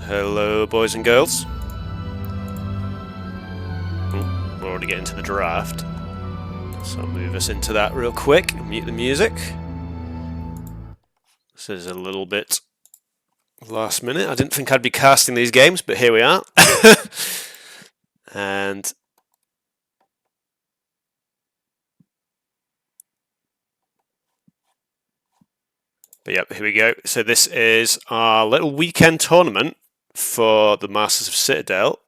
Hello, boys and girls. We're already getting to the draft, so I'll move us into that real quick and mute the music. This is a little bit last minute. I didn't think I'd be casting these games, but here we are. And yep, here we go. So this is our little weekend tournament for the Masters of Citadel,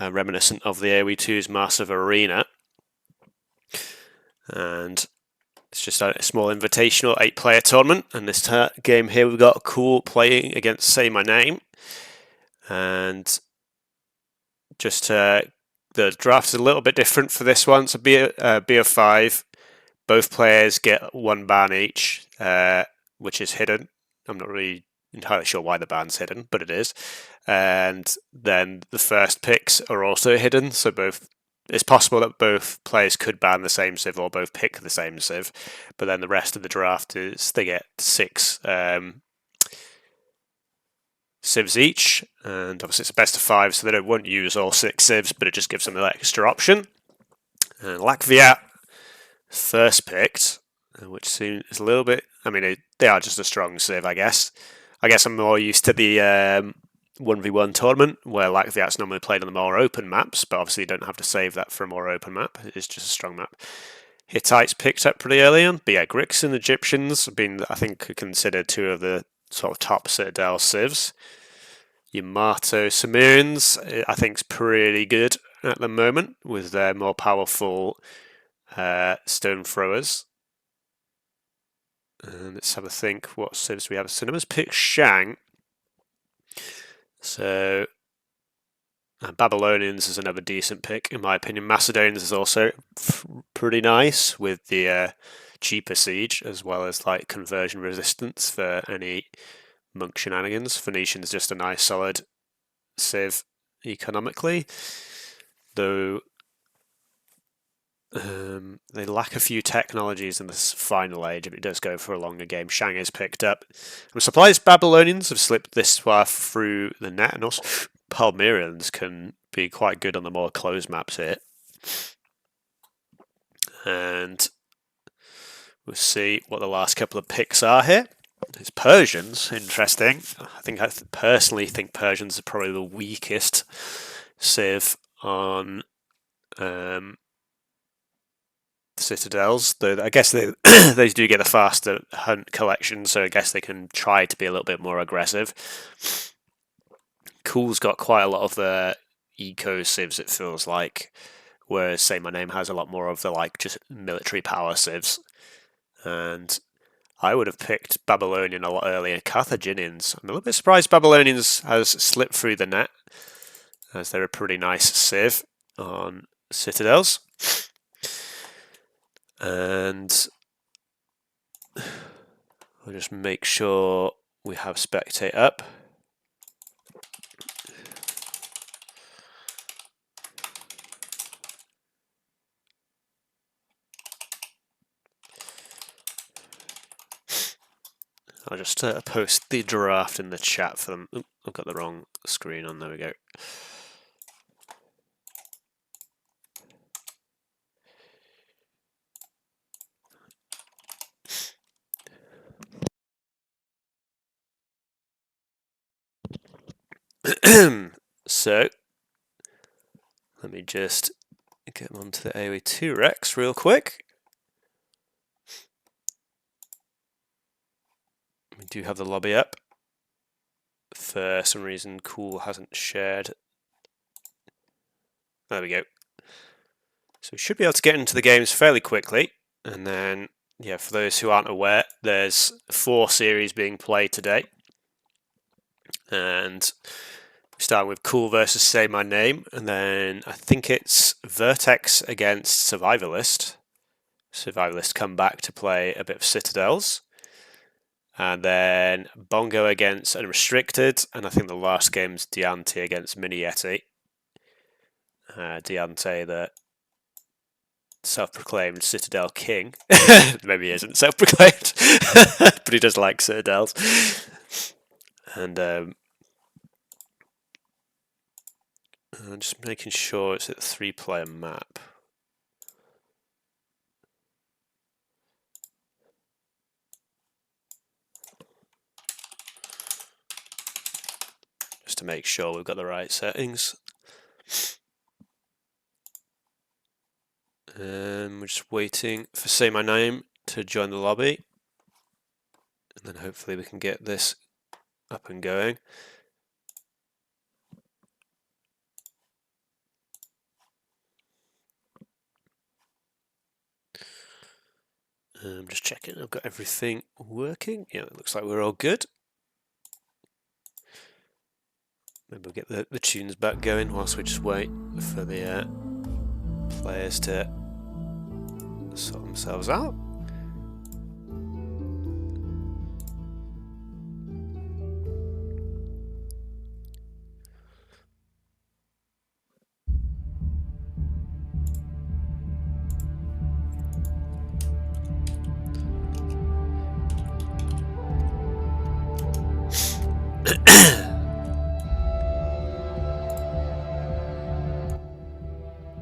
reminiscent of the AOE2's Massive Arena. And it's just a small invitational 8-player tournament, and this game here we've got CooL playing against Saymyname. And just the draft is a little bit different for this one. So B of 5, both players get 1 ban each, which is hidden. I'm not really entirely sure why the ban's hidden, but it is. And then the first picks are also hidden, so it's possible that both players could ban the same civ or both pick the same civ, but then the rest of the draft is they get 6 civs each, and obviously it's a best of 5, so they won't use all 6 civs, but it just gives them an extra option. And Latvia first picked, which seems a little bit. I mean, they are just a strong civ, I guess. I guess I'm more used to the 1v1 tournament, where Latvia's normally played on the more open maps, but obviously you don't have to save that for a more open map. It's just a strong map. Hittites picked up pretty early on, but yeah, Greeks and Egyptians have been, I think, considered 2 of the sort of top Citadel civs. Yamato Sumerians, I think, is pretty good at the moment with their more powerful stone throwers. And let's have a think what civs we have. Cinemas picked Shang. So Babylonians is another decent pick, in my opinion. Macedonians is also pretty nice with the cheaper siege, as well as like conversion resistance for any monk shenanigans. Phoenician's just a nice solid civ economically, though they lack a few technologies in this final age, but it does go for a longer game. Shang is picked up. I'm surprised Babylonians have slipped this far through the net, and also Palmyrians can be quite good on the more closed maps here. And we'll see what the last couple of picks are here. It's Persians, interesting. I personally think Persians are probably the weakest civ on Citadels, though I guess they they do get a faster hunt collection, so I guess they can try to be a little bit more aggressive. CooL's got quite a lot of the eco civs, it feels like, whereas Saymyname has a lot more of the like just military power civs. And I would have picked Babylonian a lot earlier. Carthaginians, I'm a little bit surprised Babylonians has slipped through the net, as they're a pretty nice civ on Citadels. And we'll just make sure we have spectate up. I'll just post the draft in the chat for them. Oop, I've got the wrong screen on, there we go. So, let me just get onto the AOE2 Rex real quick. We do have the lobby up. For some reason, CooL hasn't shared. There we go. So we should be able to get into the games fairly quickly. And then, yeah, for those who aren't aware, there's 4 series being played today. And starting with CooL versus Saymyname, and then I think it's Vertex against Survivalist. Survivalist come back to play a bit of Citadels. And then Bongo against Unrestricted, and I think the last game's Diante against Mini Yeti. Diante, the self-proclaimed Citadel king. Maybe he isn't self-proclaimed, but he does like Citadels. And I'm just making sure it's a 3-player map. Just to make sure we've got the right settings. We're just waiting for Saymyname to join the lobby. And then hopefully we can get this up and going. I'm just checking I've got everything working. Yeah, it looks like we're all good. Maybe we'll get the tunes back going whilst we just wait for the players to sort themselves out.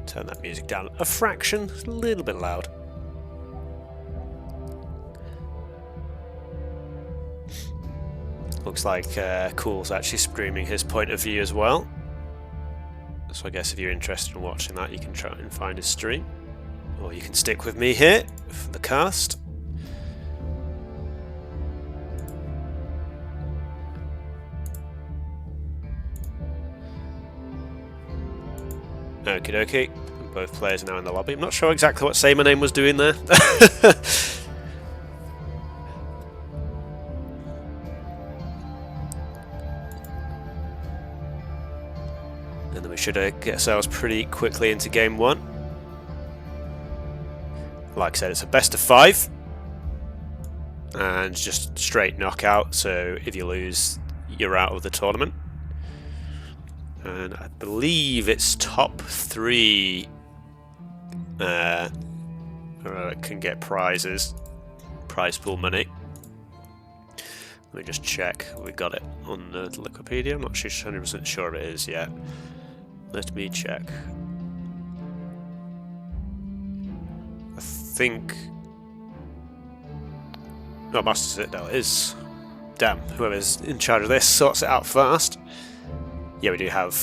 Turn that music down a fraction, it's a little bit loud. Looks like CooL's actually streaming his point of view as well. So I guess if you're interested in watching that, you can try and find his stream. Or you can stick with me here for the cast. Okie dokie. Both players are now in the lobby. I'm not sure exactly what Saymyname was doing there. And then we should get ourselves pretty quickly into game 1. Like I said, it's a best of 5. And just straight knockout, so if you lose, you're out of the tournament. And I believe it's top 3 can get prizes, prize pool money. Let me just check. We got it on the Wikipedia. I'm not 100% sure it is yet. Let me check. I think. Oh, Master Citadel is. Damn, whoever's in charge of this sorts it out fast. Yeah, we do have.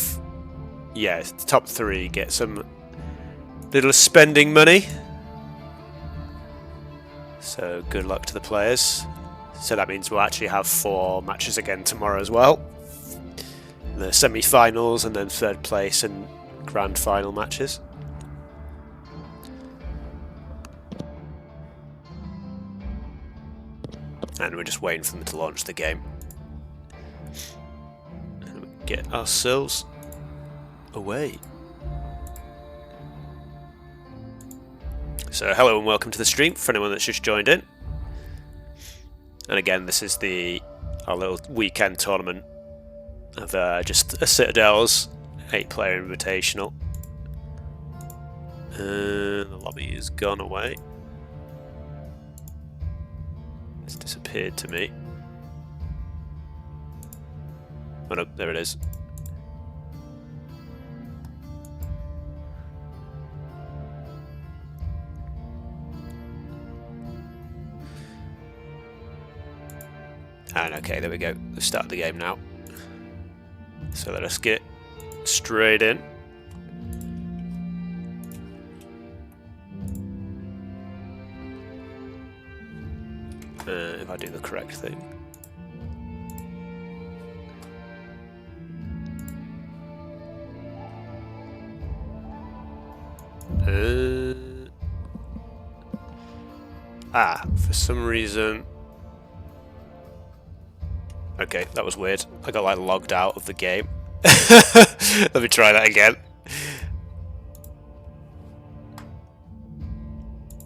Yeah, the top 3 get some little spending money. So good luck to the players. So that means we'll actually have 4 matches again tomorrow as well. The semi-finals and then 3rd place and grand final matches. And we're just waiting for them to launch the game. And we get ourselves away. So hello and welcome to the stream for anyone that's just joined in. And again, this is our little weekend tournament of just a Citadel's 8-player invitational. The lobby has gone away. It's disappeared to me. Oh no, there it is. And okay, there we go. Let's start the game now. So let us get straight in. If I do the correct thing. For some reason. Okay, that was weird. I got like logged out of the game. Let me try that again.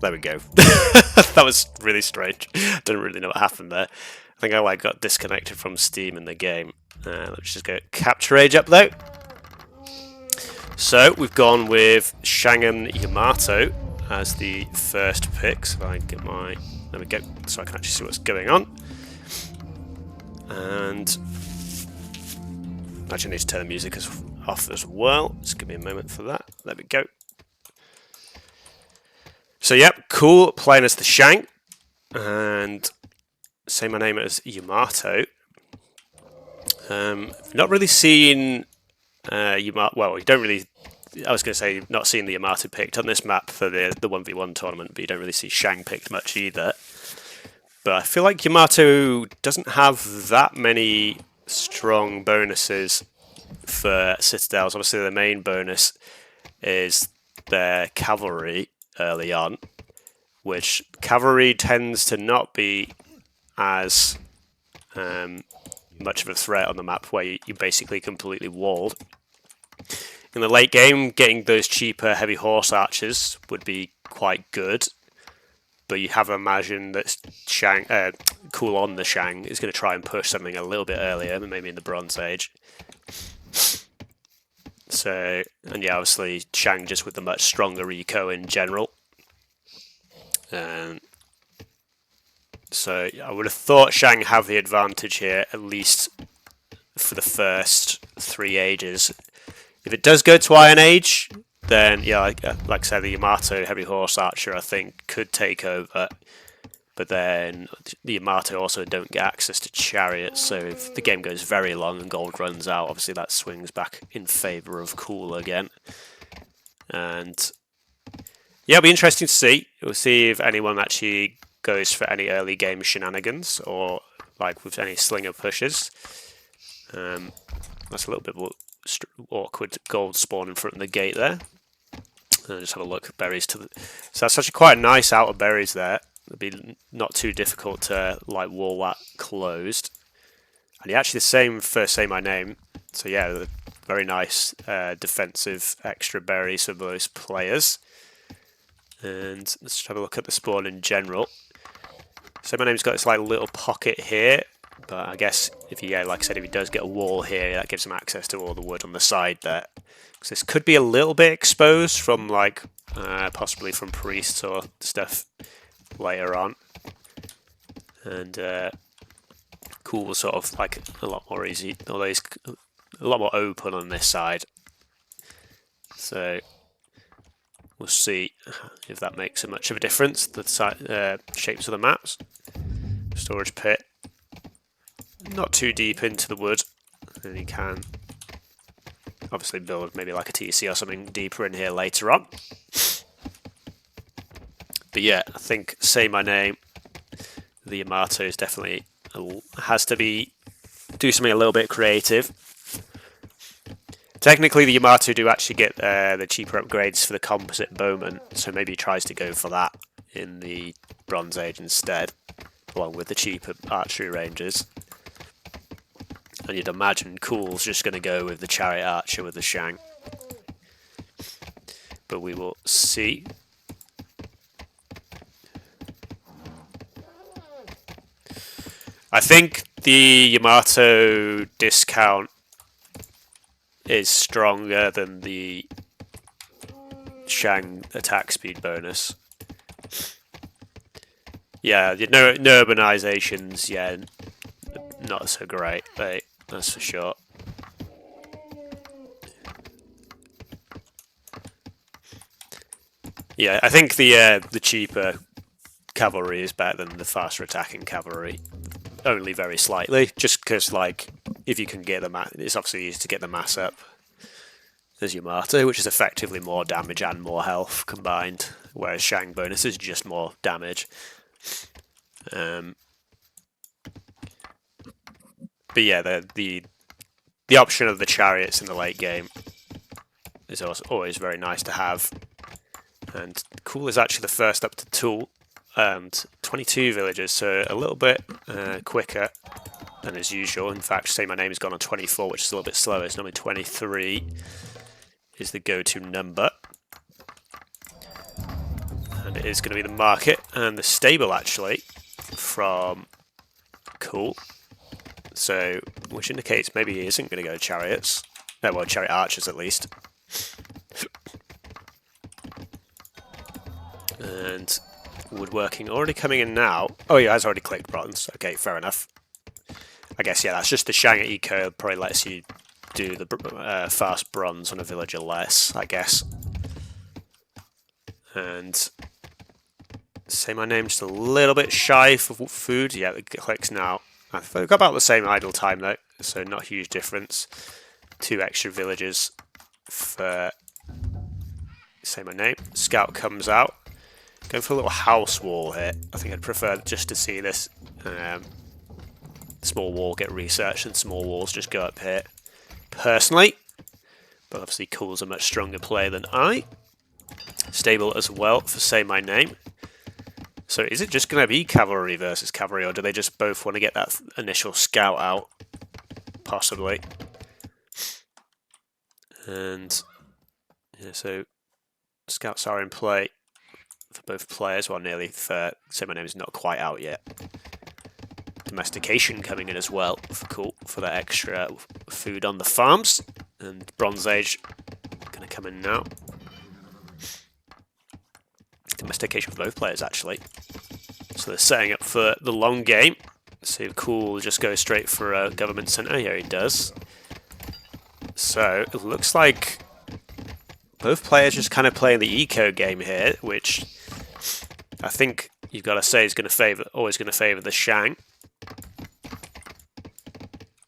There we go. That was really strange. Don't really know what happened there. I think I like got disconnected from Steam in the game. Let's just go capture age up though. So we've gone with Shangham Yamato as the first pick. So if I get there we go. So I can actually see what's going on. And Actually, I need to turn the music off as well. Just give me a moment for that. There we go. So yep, CooL playing as the Shang, and Saymyname as Yamato. Not really seen Yamato. Well, you don't really. I was going to say not seeing the Yamato picked on this map for the 1v1 tournament, but you don't really see Shang picked much either. But I feel like Yamato doesn't have that many strong bonuses for Citadels. Obviously, the main bonus is their cavalry early on, which cavalry tends to not be as much of a threat on the map, where you basically completely walled. In the late game, getting those cheaper heavy horse archers would be quite good, but you have to imagine that CooL on the Shang is going to try and push something a little bit earlier, maybe in the Bronze Age. So, and yeah, obviously Shang just with the much stronger eco in general. So I would have thought Shang have the advantage here, at least for the first 3 ages. If it does go to Iron Age, then yeah, like I said, the Yamato Heavy Horse Archer I think could take over. But then the Yamato also don't get access to chariots, so if the game goes very long and gold runs out, obviously that swings back in favour of CooL again. And yeah, it'll be interesting to see. We'll see if anyone actually goes for any early game shenanigans or like with any slinger pushes. That's a little bit awkward gold spawn in front of the gate there. And just have a look at berries to the. So that's actually quite a nice outer berries there. It'd be not too difficult to like wall that closed. And actually the same for Saymyname. So yeah, very nice defensive extra berries for those players. And let's just have a look at the spawn in general. Saymayname's got this like little pocket here, but I guess if he, like I said, if he does get a wall here, that gives him access to all the wood on the side there. So this could be a little bit exposed from like possibly from priests or stuff later on, and CooL was sort of like a lot more easy, although he's a lot more open on this side. So we'll see if that makes much of a difference. The shapes of the maps. Storage pit, not too deep into the wood, and you can obviously build maybe like a TC or something deeper in here later on. But yeah, I think Saymyname, the Yamato is definitely has to do something a little bit creative. Technically, the Yamato do actually get the cheaper upgrades for the composite bowman, so maybe he tries to go for that in the Bronze Age instead, along with the cheaper archery ranges. And you'd imagine CooL's just going to go with the chariot archer with the Shang. But we will see. I think the Yamato discount is stronger than the Shang attack speed bonus. Yeah, no urbanizations, yeah, not so great, that's for sure. Yeah, I think the cheaper cavalry is better than the faster attacking cavalry, only very slightly, just because like if you can get the mass, it's obviously easy to get the mass up as Yamato, which is effectively more damage and more health combined, whereas Shang bonus is just more damage. But yeah, the option of the chariots in the late game is also always very nice to have. And CooL is actually the first up to tool, and 22 villagers, so a little bit quicker than as usual. In fact, Saymyname has gone on 24, which is a little bit slower. It's normally 23 is the go-to number. And it is going to be the market and the stable, actually, from CooL. So, which indicates maybe he isn't going to go chariots. No, well, chariot archers at least. And woodworking already coming in now. Oh, yeah, has already clicked bronze. Okay, fair enough. I guess, yeah, that's just the Shang eco. Probably lets you do the fast bronze on a villager less, I guess. And Saymyname just a little bit shy for food. Yeah, it clicks now. I've got about the same idle time though, so not a huge difference. 2 extra villagers for Saymyname. Scout comes out. Going for a little house wall here. I think I'd prefer just to see this small wall get researched and small walls just go up here. Personally, but obviously CooL's a much stronger player than I. Stable as well for Saymyname. So is it just going to be cavalry versus cavalry, or do they just both want to get that initial scout out? Possibly. And yeah, so scouts are in play for both players, well nearly for Saymyname is not quite out yet. Domestication coming in as well for CooL for that extra food on the farms. And Bronze Age going to come in now. Domestication for both players actually. So they're setting up for the long game. See if CooL just goes straight for a government centre. Yeah, he does. So it looks like both players just kind of playing the eco game here, which I think you've got to say is going to always going to favour the Shang.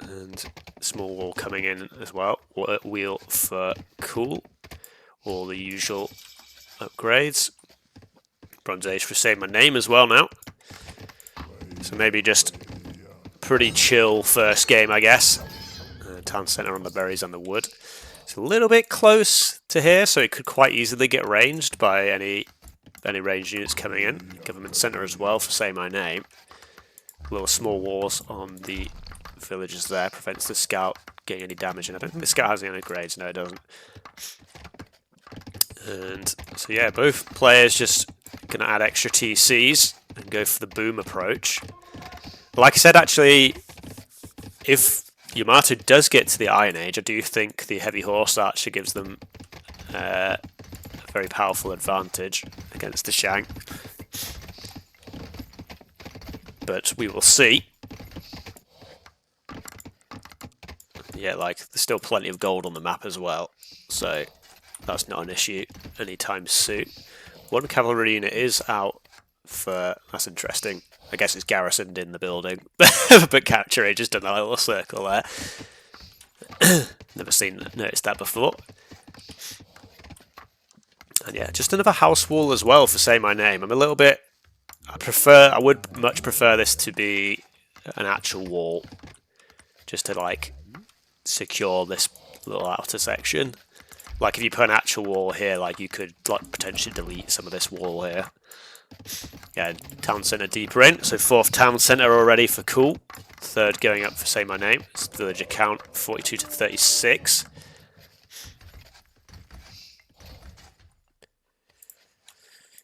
And small wall coming in as well. Wheel for CooL. All the usual upgrades. Bronze Age for Saymyname as well now. So maybe just pretty chill first game, I guess. Town centre on the berries and the wood. It's a little bit close to here, so it could quite easily get ranged by any ranged units coming in. Government centre as well for Saymyname. Little small walls on the villages there prevents the scout getting any damage, and I don't think the scout has any upgrades. No, it doesn't. And so yeah, both players just going to add extra TCs and go for the boom approach. Like I said, actually, if Yamato does get to the Iron Age, I do think the Heavy Horse Archer gives them a very powerful advantage against the Shang. But we will see. Yeah, like, there's still plenty of gold on the map as well, so that's not an issue anytime soon. One cavalry unit is out for... That's interesting. I guess it's garrisoned in the building. But Capture Age has done a little circle there. Never noticed that before. And yeah, just another house wall as well for Saymyname. I'm a little bit... I would much prefer this to be an actual wall. Just to, like, secure this little outer section. Like, if you put an actual wall here, like, you could, like, potentially delete some of this wall here. Yeah, town centre deeper in. So 4th town centre already for CooL. 3rd going up for Saymyname. It's villager count 42 to 36.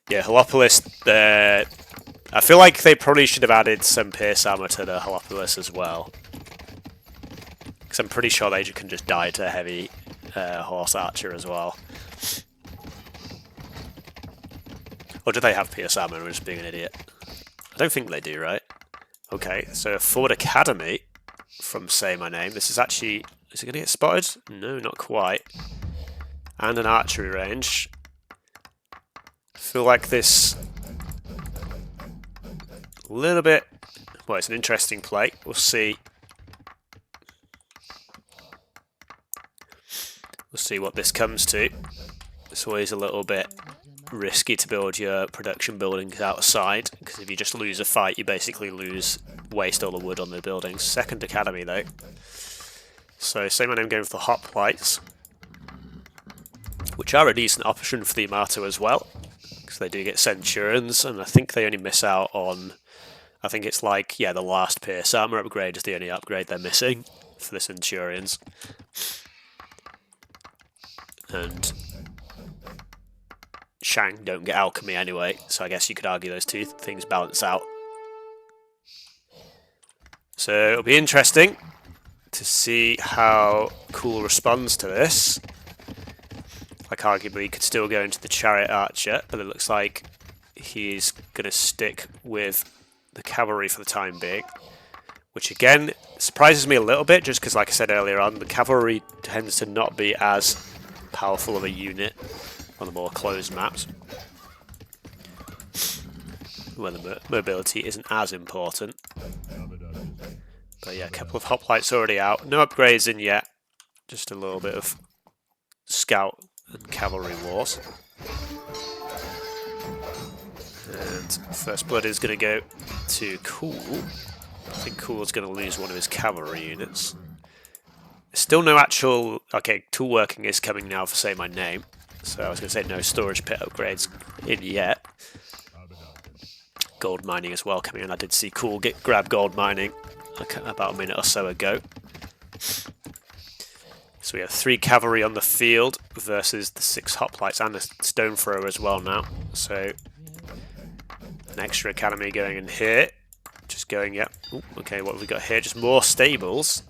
Yeah, Helopolis, I feel like they probably should have added some Pierce Armour to the Helopolis as well. Because I'm pretty sure they can just die to Heavy Horse Archer as well. Or do they have Pierce Armour? I'm just being an idiot. I don't think they do, right? Okay, so a Forward Academy from Saymyname. This is actually... Is it going to get spotted? No, not quite. And an archery range. I feel like this... A little bit... Well, it's an interesting play. We'll see. We'll see what this comes to. It's always a little bit risky to build your production buildings outside, because if you just lose a fight, you basically waste all the wood on the buildings. 2nd Academy though. So Saymyname going for the hoplites, which are a decent option for the Yamato as well, because they do get Centurions, and I think they only miss out on, I think it's like, yeah, the last Pierce Armour upgrade is the only upgrade they're missing for the Centurions. And Shang don't get alchemy anyway, so I guess you could argue those two things balance out. So it'll be interesting to see how CooL responds to this. Like, arguably he could still go into the Chariot Archer, but it looks like he's going to stick with the cavalry for the time being. which again surprises me a little bit, just because, like I said earlier on, the cavalry tends to not be as powerful of a unit on the more closed maps, where the mobility isn't as important. But yeah, a couple of hoplites already out, no upgrades in yet, just a little bit of scout and cavalry wars. And first blood is going to go to CooL. I think CooL's going to lose one of his cavalry units. Still no actual... Okay, tool working is coming now for Saymyname. So I was going to say no storage pit upgrades in yet. Gold mining as well coming in. I did see CooL grab gold mining about a minute or so ago. So we have 3 cavalry on the field versus the 6 hoplites and a stone thrower as well now. So an extra academy going in here. Just going, yep. Ooh, okay, what have we got here? Just more stables.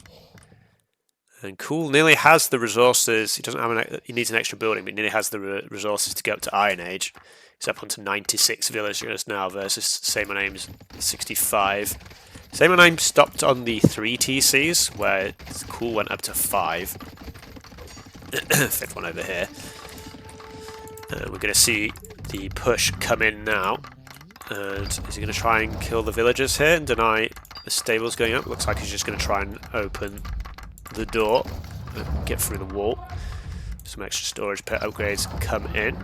And CooL nearly has the resources. He doesn't have he needs an extra building, but he nearly has the resources to go up to Iron Age. He's up onto 96 villagers now versus Saymayname's 65. Saymyname stopped on the 3 TCs, where CooL went up to 5. 5th one over here. We're going to see the push come in now. And is he going to try and kill the villagers here and deny the stables going up? Looks like he's just going to try and open the door and get through the wall. Some extra storage pit upgrades come in.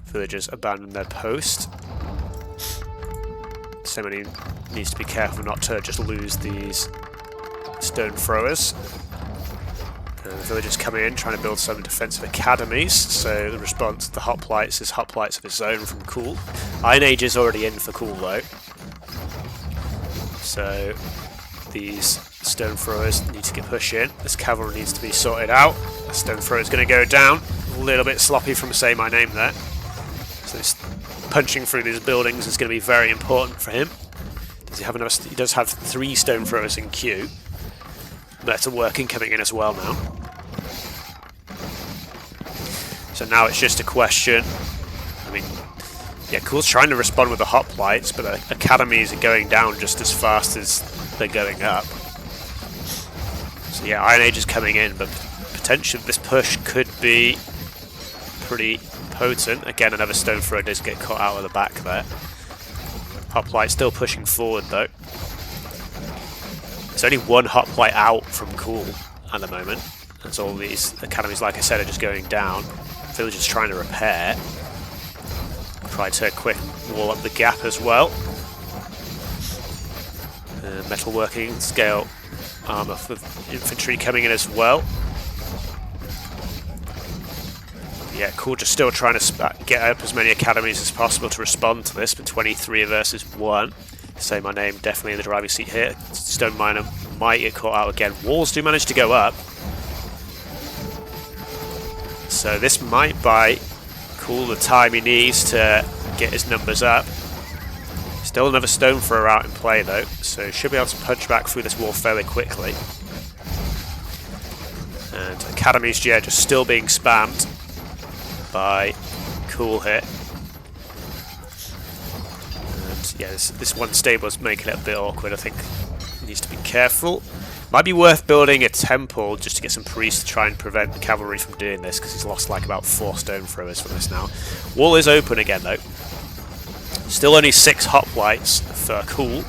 Villagers abandon their post. Somebody needs to be careful not to just lose these stone throwers. The villagers coming in, trying to build some defensive academies. So the response to the hoplites is hoplites of its own from CooL. Iron Age is already in for CooL though. So these stone throwers need to get pushed in. This cavalry needs to be sorted out. The stone thrower is going to go down. A little bit sloppy from Saymyname there. So this punching through these buildings is going to be very important for him. Does he have enough? He does have 3 stone throwers in queue. Metal working coming in as well now. So now it's just a question. I mean, yeah, CooL's trying to respond with the hoplites, but the academies are going down just as fast as they're going up. So yeah, Iron Age is coming in, but potentially this push could be pretty potent. Again, another stone thrower does get caught out of the back there. Hoplite still pushing forward though. There's only 1 hoplite out from CooL at the moment. As all these academies, like I said, are just going down. Villagers trying to repair. Try to quick wall up the gap as well. Metalworking, scale armor for infantry coming in as well. Yeah, CooL just still trying to get up as many academies as possible to respond to this, but 23 versus 1. Saymyname definitely in the driving seat here. Stone Miner might get caught out again. Walls do manage to go up. So this might buy CooL the time he needs to get his numbers up. Still another stone thrower out in play though, so he should be able to punch back through this wall fairly quickly. And academies, yeah, just still being spammed by CooL here. And yeah, this one stable is making it a bit awkward. I think he needs to be careful. Might be worth building a temple just to get some priests to try and prevent the cavalry from doing this, because he's lost like about 4 stone throwers from this now. Wall is open again though. Still only 6 hoplites for CooL.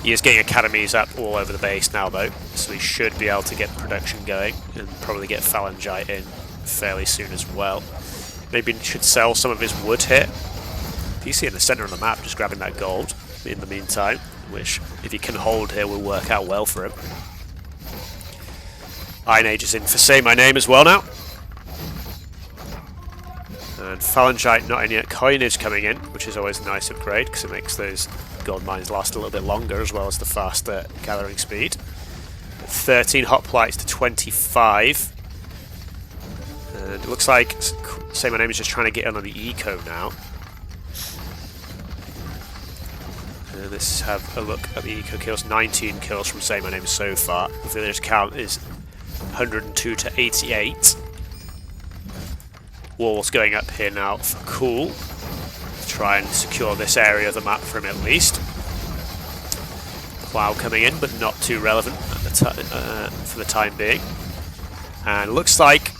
He is getting academies up all over the base now though, so he should be able to get production going and probably get phalangite in fairly soon as well. Maybe he should sell some of his wood here. PC in the centre of the map, just grabbing that gold in the meantime, which if he can hold here will work out well for him. Iron Age is in for Saymyname as well now. And phalangite not in yet, coinage coming in, which is always a nice upgrade because it makes those gold mines last a little bit longer as well as the faster gathering speed. 13 hoplites to 25. And it looks like Saymyname is just trying to get in on the eco now. And let's have a look at the eco kills. 19 kills from Saymyname so far. The village count is 102 to 88. Walls going up here now for CooL to try and secure this area of the map for him at least. plow coming in, but not too relevant at the for the time being. And looks like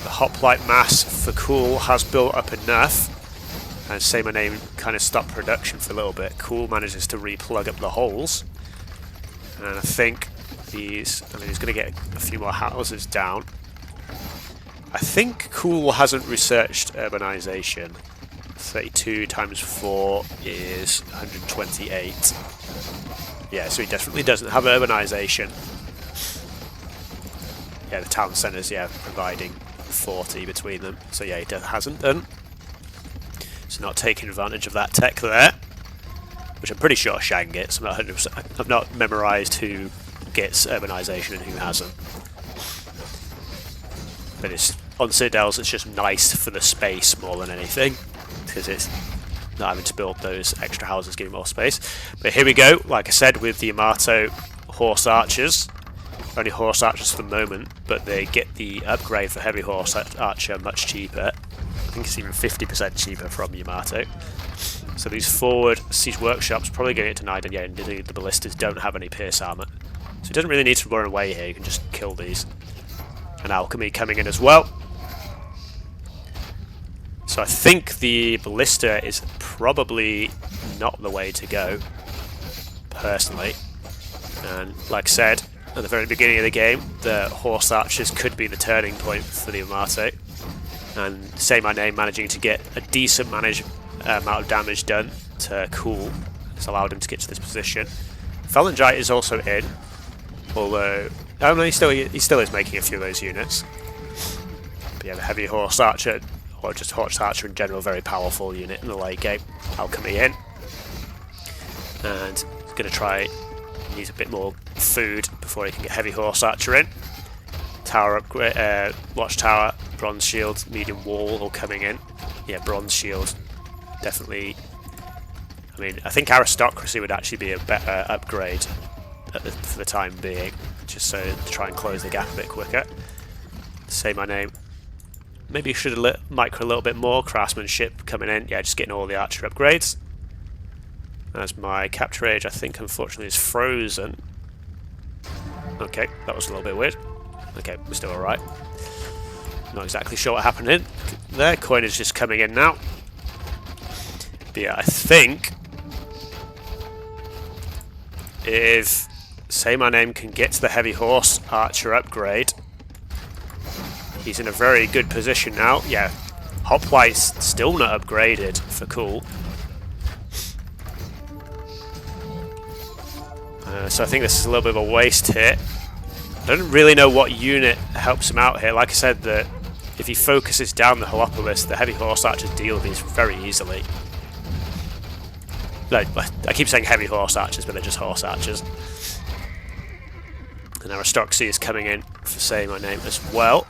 the hoplite mass for CooL has built up enough, and Saymyname kind of stopped production for a little bit. CooL manages to re-plug up the holes, and I think he's going to get a few more houses down. I think CooL hasn't researched urbanization. 32 times 4 is 128. Yeah, so he definitely doesn't have urbanization. Yeah, the town centres, yeah, providing 40 between them. So yeah, he hasn't done. So not taking advantage of that tech there, which I'm pretty sure Shang gets. I'm not 100%. I've not memorised who gets urbanization and who hasn't. But it's on Citadels. It's just nice for the space more than anything, because it's not having to build those extra houses, giving more space. But here we go. Like I said, with the Yamato horse archers. Only horse archers for the moment, but they get the upgrade for heavy horse archer much cheaper. I think it's even 50% cheaper from Yamato. So these forward siege workshops probably going to get denied, and yeah, indeed the ballistas don't have any pierce armor. So he doesn't really need to run away here, you can just kill these. And alchemy coming in as well. So I think the ballista is probably not the way to go, personally. And like I said, at the very beginning of the game, the horse archers could be the turning point for the Yamato, and Saymyname managing to get a decent amount of damage done to CooL has allowed him to get to this position. Phalangite is also in, although I don't know, he still is making a few of those units. But yeah, the heavy horse archer, or just horse archer in general, very powerful unit in the late game. Alchemy in, and he's going to try. Needs a bit more food before he can get heavy horse archer in. Tower upgrade, watchtower, bronze shield, medium wall all coming in. Yeah, bronze shield, definitely. I mean, I think aristocracy would actually be a better upgrade for the time being, just so to try and close the gap a bit quicker. Saymyname. Maybe should have micro a little bit more. Craftsmanship coming in. Yeah, just getting all the archer upgrades. As my capture age, I think, unfortunately, is frozen. Okay, that was a little bit weird. Okay, we're still alright. Not exactly sure what happened in there. Coin is just coming in now. But yeah, I think if Saymyname can get to the heavy horse archer upgrade, he's in a very good position now. Yeah, hoplite's still not upgraded for CooL. So I think this is a little bit of a waste here. I don't really know what unit helps him out here. Like I said, that if he focuses down the Holopolis, the heavy horse archers deal with these very easily. No, I keep saying heavy horse archers, but they're just horse archers. And aristocracy is coming in for Saymyname as well.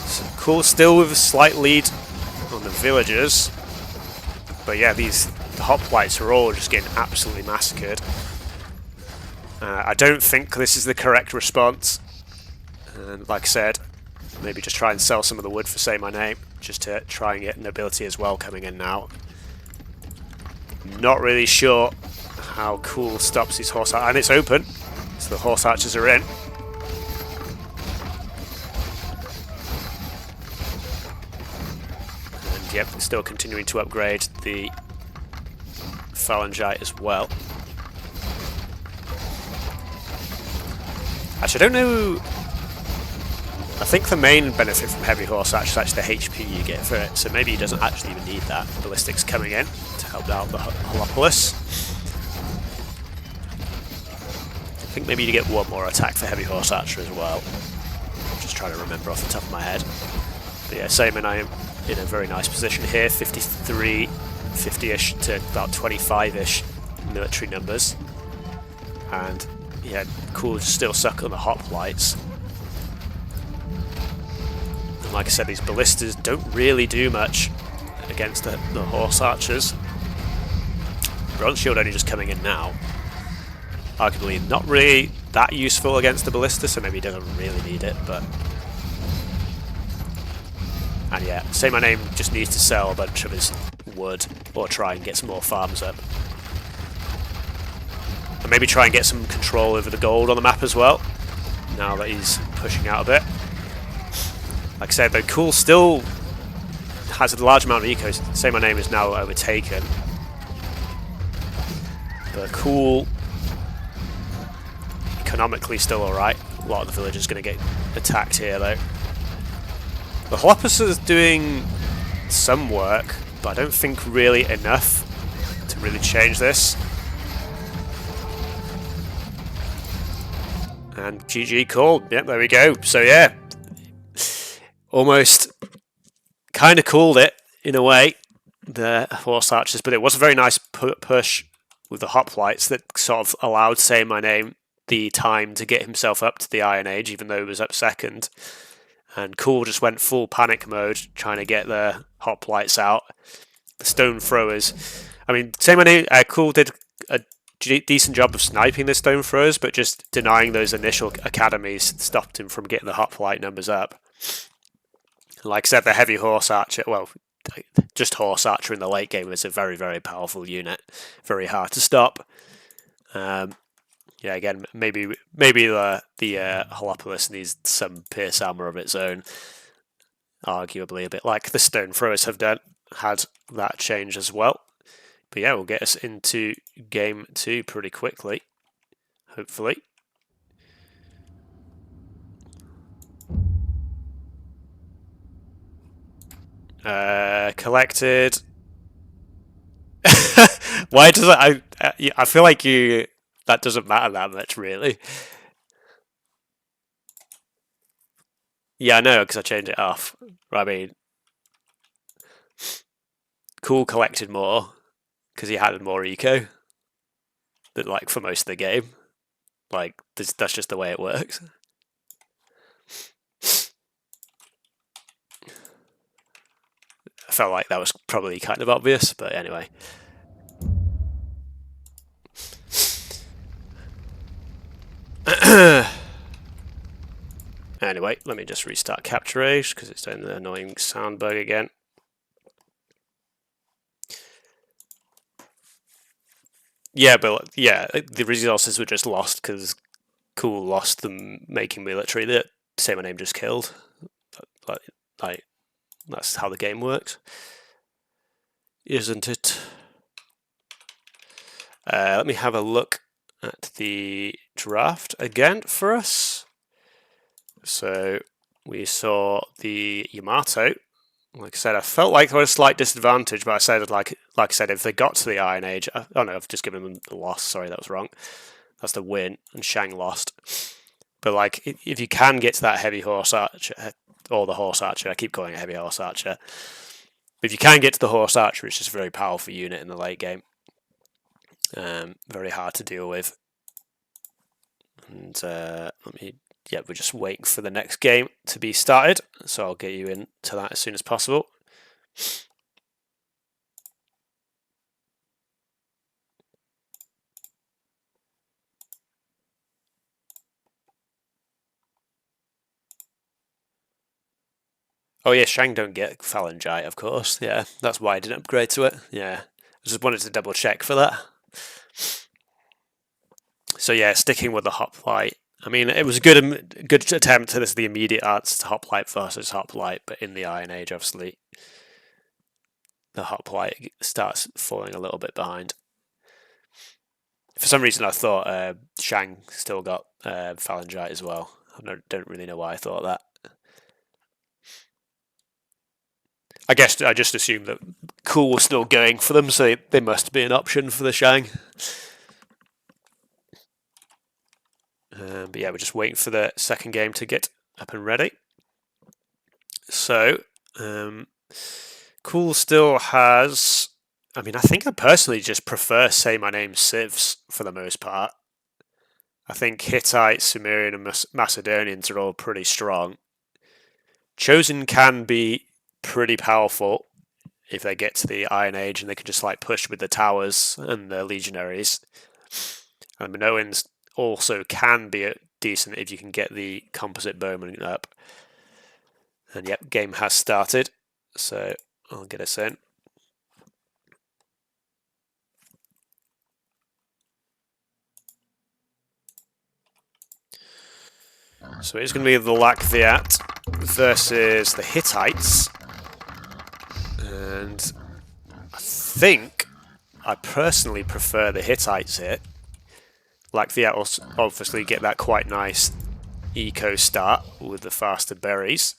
So CooL still with a slight lead on the villagers. But yeah, these hoplites are all just getting absolutely massacred. I don't think this is the correct response. And like I said, maybe just try and sell some of the wood for Saymyname, just to try and get nobility as well coming in now. Not really sure how CooL stops these horse archers, and it's open, so the horse archers are in. And yep, still continuing to upgrade the Phalangite as well. Actually, I don't know. I think the main benefit from heavy horse archer is actually the HP you get for it, so maybe he doesn't actually even need that. Ballistics coming in to help out the Holopolis. I think maybe you get one more attack for heavy horse archer as well. I'm just trying to remember off the top of my head. But yeah, Saymyname in a very nice position here, 53, 50-ish to about 25-ish military numbers. And yeah, CooL still suck on the hoplites. And like I said, these ballistas don't really do much against the horse archers. Bronze shield only just coming in now. Arguably not really that useful against the ballista, so maybe he doesn't really need it, but... And yeah, Saymyname just needs to sell a bunch of his wood or try and get some more farms up. maybe try and get some control over the gold on the map as well, now that he's pushing out a bit. Like I said, though, CooL still has a large amount of eco. Saymyname is now overtaken. But CooL, economically still alright. A lot of the villagers going to get attacked here, though. The Hoppus is doing some work, but I don't think really enough to really change this. And GG CooL. Yep, there we go. So yeah, almost kind of cooled it in a way, the horse archers, but it was a very nice push with the hoplites that sort of allowed Saymyname the time to get himself up to the Iron Age, even though he was up second. And CooL just went full panic mode, trying to get the hoplites out. The stone throwers. I mean, Saymyname, CooL did a decent job of sniping the stone throwers, but just denying those initial academies stopped him from getting the hoplite numbers up. Like I said, the heavy horse archer, well, just horse archer in the late game is a very, very powerful unit. Very hard to stop. Yeah, again, maybe the Holopolis needs some pierce armor of its own. Arguably, a bit like the stone throwers have had that change as well. But yeah, we'll get us into game 2 pretty quickly, hopefully. Collected. Why does it? I feel like that doesn't matter that much, really. Yeah, I know, because I changed it off. I mean, CooL collected more because he had more eco than like for most of the game. Like that's just the way it works. I felt like that was probably kind of obvious, but anyway. Anyway, let me just restart Capture Age because it's doing the annoying sound bug again. Yeah, but yeah, the resources were just lost because CooL lost them making military that Saymyname just killed. Like that's how the game works, isn't it? Let me have a look at the draft again for us. So we saw the Yamato. Like I said, I felt like there was a slight disadvantage, but I said like I said, if they got to the Iron Age, oh no, I've just given them the loss. Sorry, that was wrong. That's the win, and Shang lost. But like, if you can get to that heavy horse archer, or the horse archer, I keep calling it heavy horse archer. If you can get to the horse archer, it's just a very powerful unit in the late game. Very hard to deal with. And we're just waiting for the next game to be started, so I'll get you into that as soon as possible. Oh yeah, Shang don't get phalangite, of course. Yeah, that's why I didn't upgrade to it. Yeah, I just wanted to double check for that. So yeah, sticking with the hoplite. I mean, it was a good attempt to the immediate arts to hoplite versus hoplite, but in the Iron Age, obviously, the hoplite starts falling a little bit behind. For some reason, I thought Shang still got phalangite as well. I don't really know why I thought that. I guess I just assumed that CooL was still going for them, so they must be an option for the Shang. But yeah, we're just waiting for the second game to get up and ready. So, CooL still has... I mean, I think I personally just prefer Saymyname civs for the most part. I think Hittites, Sumerian and Macedonians are all pretty strong. Chosen can be pretty powerful if they get to the Iron Age and they can just like push with the towers and the legionaries. And Minoans also can be decent if you can get the composite bowman up. And yep, game has started, so I'll get us in. So it's going to be the Lakviat versus the Hittites. And I think I personally prefer the Hittites here. Lakviat will obviously get that quite nice eco start with the faster berries.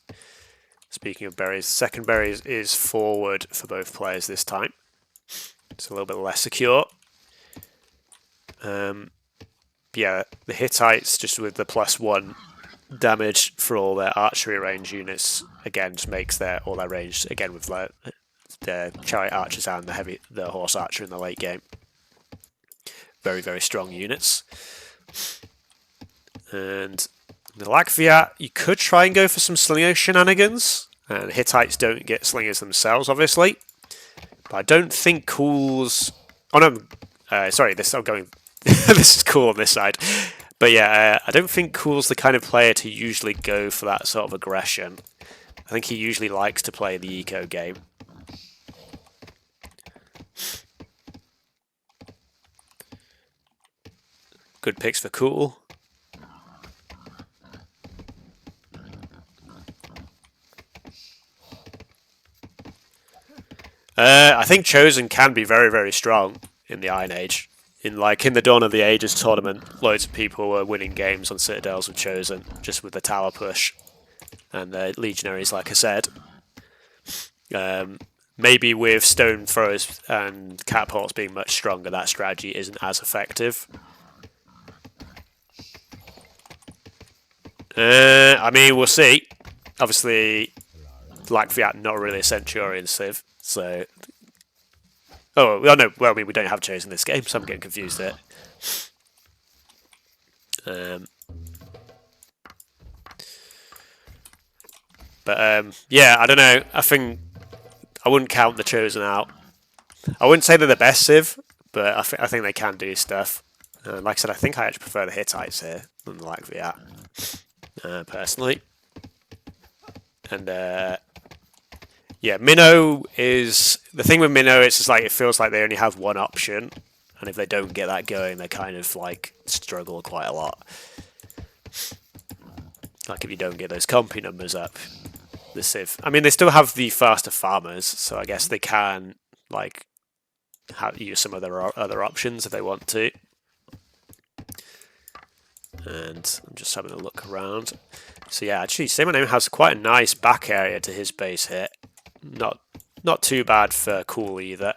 Speaking of berries, second berries is forward for both players this time. It's a little bit less secure. Yeah, the Hittites, just with the +1 damage for all their archery range units, again, just makes all their range, again, with the chariot archers and the horse archer in the late game. Very, very strong units. And the Lakviat, you could try and go for some slinger shenanigans. And Hittites don't get slingers themselves, obviously. But I don't think CooL's... Oh no, sorry, I'm going... this is CooL on this side. But yeah, I don't think CooL's the kind of player to usually go for that sort of aggression. I think he usually likes to play the eco game. Good picks for CooL. I think Chosen can be very, very strong in the Iron Age. In the Dawn of the Ages tournament, loads of people were winning games on Citadels with Chosen, just with the tower push and the Legionaries, like I said. Maybe with Stone Throwers and Catapults being much stronger, that strategy isn't as effective. I mean, we'll see. Obviously, Lakviat not really a Centurion Civ, so... Oh, well, no, well, I mean, we don't have Chosen this game, so I'm getting confused there. Yeah, I don't know. I think I wouldn't count the Chosen out. I wouldn't say they're the best Civ, but I think they can do stuff. Like I said, I think I actually prefer the Hittites here than the Lakviat, personally. And yeah, Minnow is... The thing with Minnow, it's just like, it feels like they only have one option, and if they don't get that going, they kind of like struggle quite a lot. Like if you don't get those compy numbers up, the Civ. I mean, they still have the faster farmers, so I guess they can like use some other options if they want to. And I'm just having a look around. So yeah, actually, Saymyname has quite a nice back area to his base here. Not too bad for CooL either,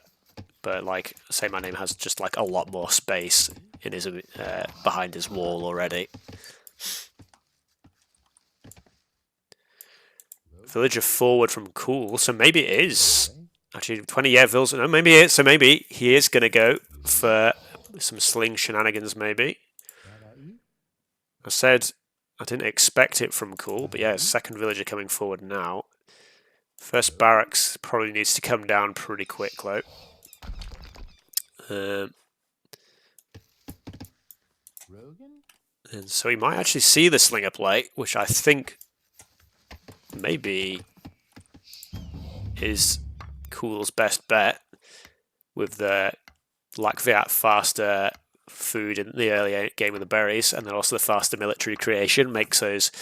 but like Saymyname has just like a lot more space in his behind his wall already. Villager forward from CooL, so maybe it is actually 20-year vills. No, maybe it is. So maybe he is going to go for some sling shenanigans. Maybe I said I didn't expect it from CooL, but yeah, second villager coming forward now. First barracks probably needs to come down pretty quick, though. And so he might actually see the slinger play, which I think maybe is CooL's best bet, with the Lakviat faster food in the early game with the berries, and then also the faster military creation makes those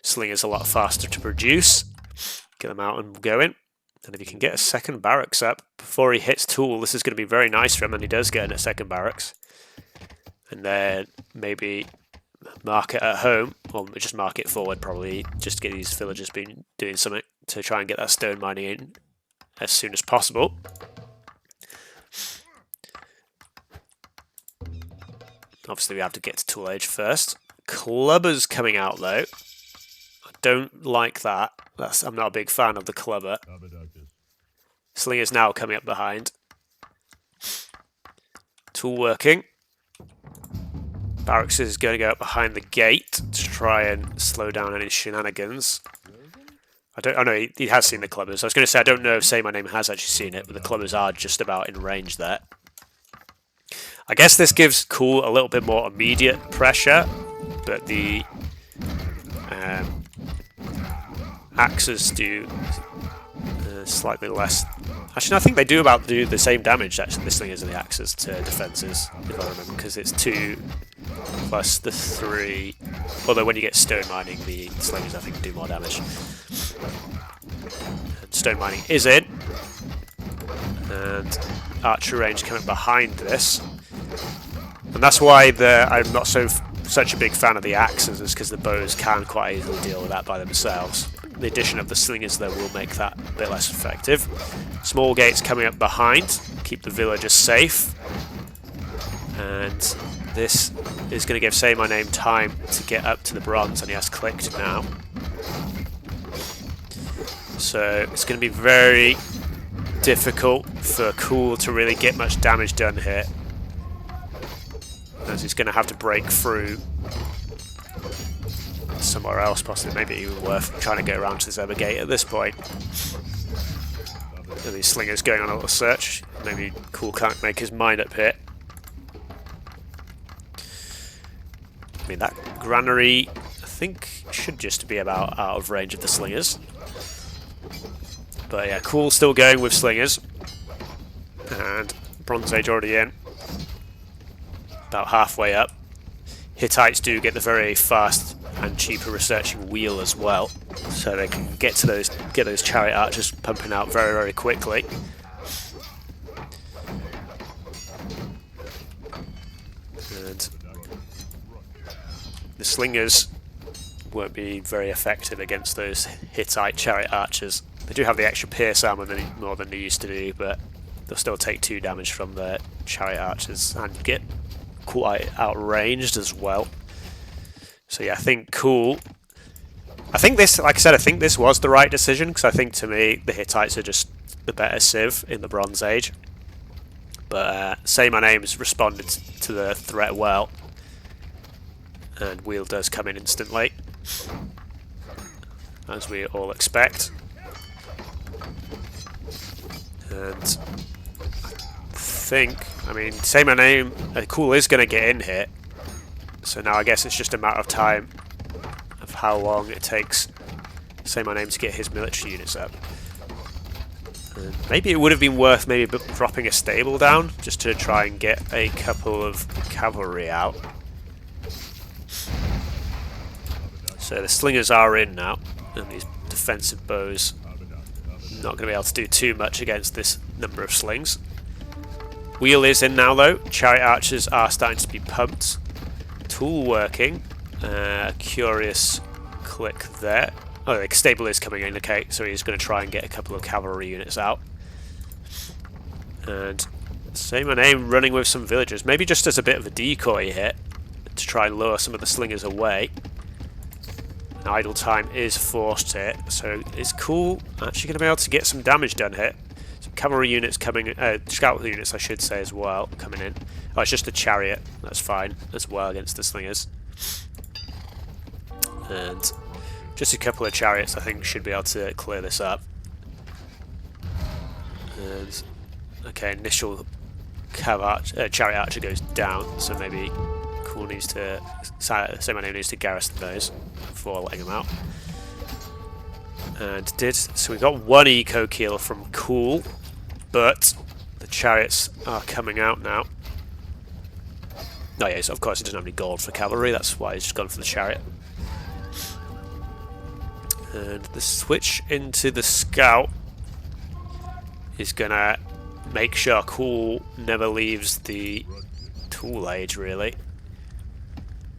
slingers a lot faster to produce. Get them out and going. And if he can get a second barracks up before he hits Tool, this is going to be very nice for him, and he does get in a second barracks. And then maybe mark it at home, or just mark it forward probably, just to get these villagers doing something to try and get that stone mining in as soon as possible. Obviously we have to get to Tool Age first. Clubber's coming out though. I don't like that. I'm not a big fan of the clubber. Slinger's now coming up behind. Tool working. Barracks is going to go up behind the gate to try and slow down any shenanigans. I know he has seen the clubbers. I was going to say, I don't know if Saymyname has actually seen it, but the clubbers are just about in range there. I guess this gives CooL a little bit more immediate pressure, but the axes do slightly less. Actually, I think they do the same damage, actually, this thing is, in the axes to defences, if I remember, because it's two plus the 3. Although when you get stone mining, the slingers I think do more damage. And stone mining is in. And archer range coming behind this. And that's why I'm not such a big fan of the axes, is because the bows can quite easily deal with that by themselves. The addition of the slingers though will make that a bit less effective. Small gates coming up behind, keep the villagers safe. And this is going to give Saymyname time to get up to the bronze, and he has clicked now. So it's going to be very difficult for CooL to really get much damage done here, as he's going to have to break through somewhere else, possibly. Maybe even worth trying to get around to this other gate at this point. And these slingers going on a little search. Maybe CooL can't make his mind up here. I mean, that granary, I think, should just be about out of range of the slingers. But yeah, CooL still going with slingers. And Bronze Age already in. About halfway up. Hittites do get the very fast and cheaper researching wheel as well, so they can get those chariot archers pumping out very, very quickly. And the slingers won't be very effective against those Hittite chariot archers. They do have the extra pierce armor more than they used to do, but they'll still take 2 damage from the chariot archers and get quite outranged as well. So yeah, I think CooL. I think this, like I said, I think this was the right decision, because I think to me the Hittites are just the better civ in the Bronze Age. But Saymayname's responded to the threat well, and wheel does come in instantly, as we all expect. And I mean, Saymyname, CooL is going to get in here, so now I guess it's just a matter of time of how long it takes Saymyname to get his military units up. And maybe it would have been worth maybe dropping a stable down just to try and get a couple of cavalry out. So the slingers are in now, and these defensive bows not going to be able to do too much against this number of slings. Wheel is in now though. Chariot archers are starting to be pumped. Tool working. Curious click there. Oh, the stable is coming in, okay, so he's going to try and get a couple of cavalry units out. And Saymyname running with some villagers, maybe just as a bit of a decoy here, to try and lure some of the slingers away. And idle time is forced here, so is CooL actually going to be able to get some damage done here? Some cavalry units coming, scout units I should say as well, coming in. Oh, it's just the chariot, that's fine as well against the slingers. And just a couple of chariots I think should be able to clear this up. And okay, initial chariot archer goes down, so maybe CooL needs to, Saymyname needs to garrison those before letting them out. And so we got 1 eco kill from CooL, but the chariots are coming out now. Oh yeah, so of course he doesn't have any gold for cavalry, that's why he's just gone for the chariot. And the switch into the scout is gonna make sure CooL never leaves the tool age really.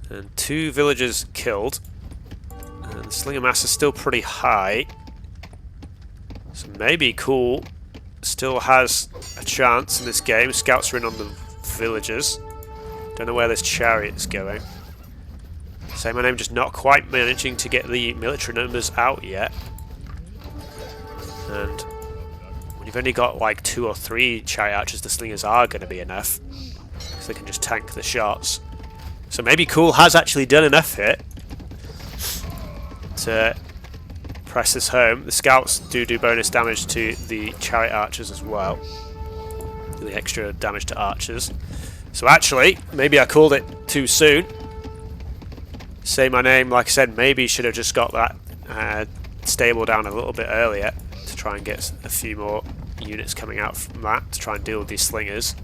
And 2 villagers killed. And the slinger mass is still pretty high. So maybe CooL still has a chance in this game. Scouts are in on the villagers. Don't know where this chariot is going. Saymyname just not quite managing to get the military numbers out yet. And when you've only got like 2 or 3 chariot archers, the slingers are going to be enough, because they can just tank the shots. So maybe CooL has actually done enough here to press this home. The scouts do bonus damage to the chariot archers as well, the extra damage to archers. So actually, maybe I called it too soon. Saymyname, like I said, maybe should have just got that stable down a little bit earlier to try and get a few more units coming out from that to try and deal with these slingers.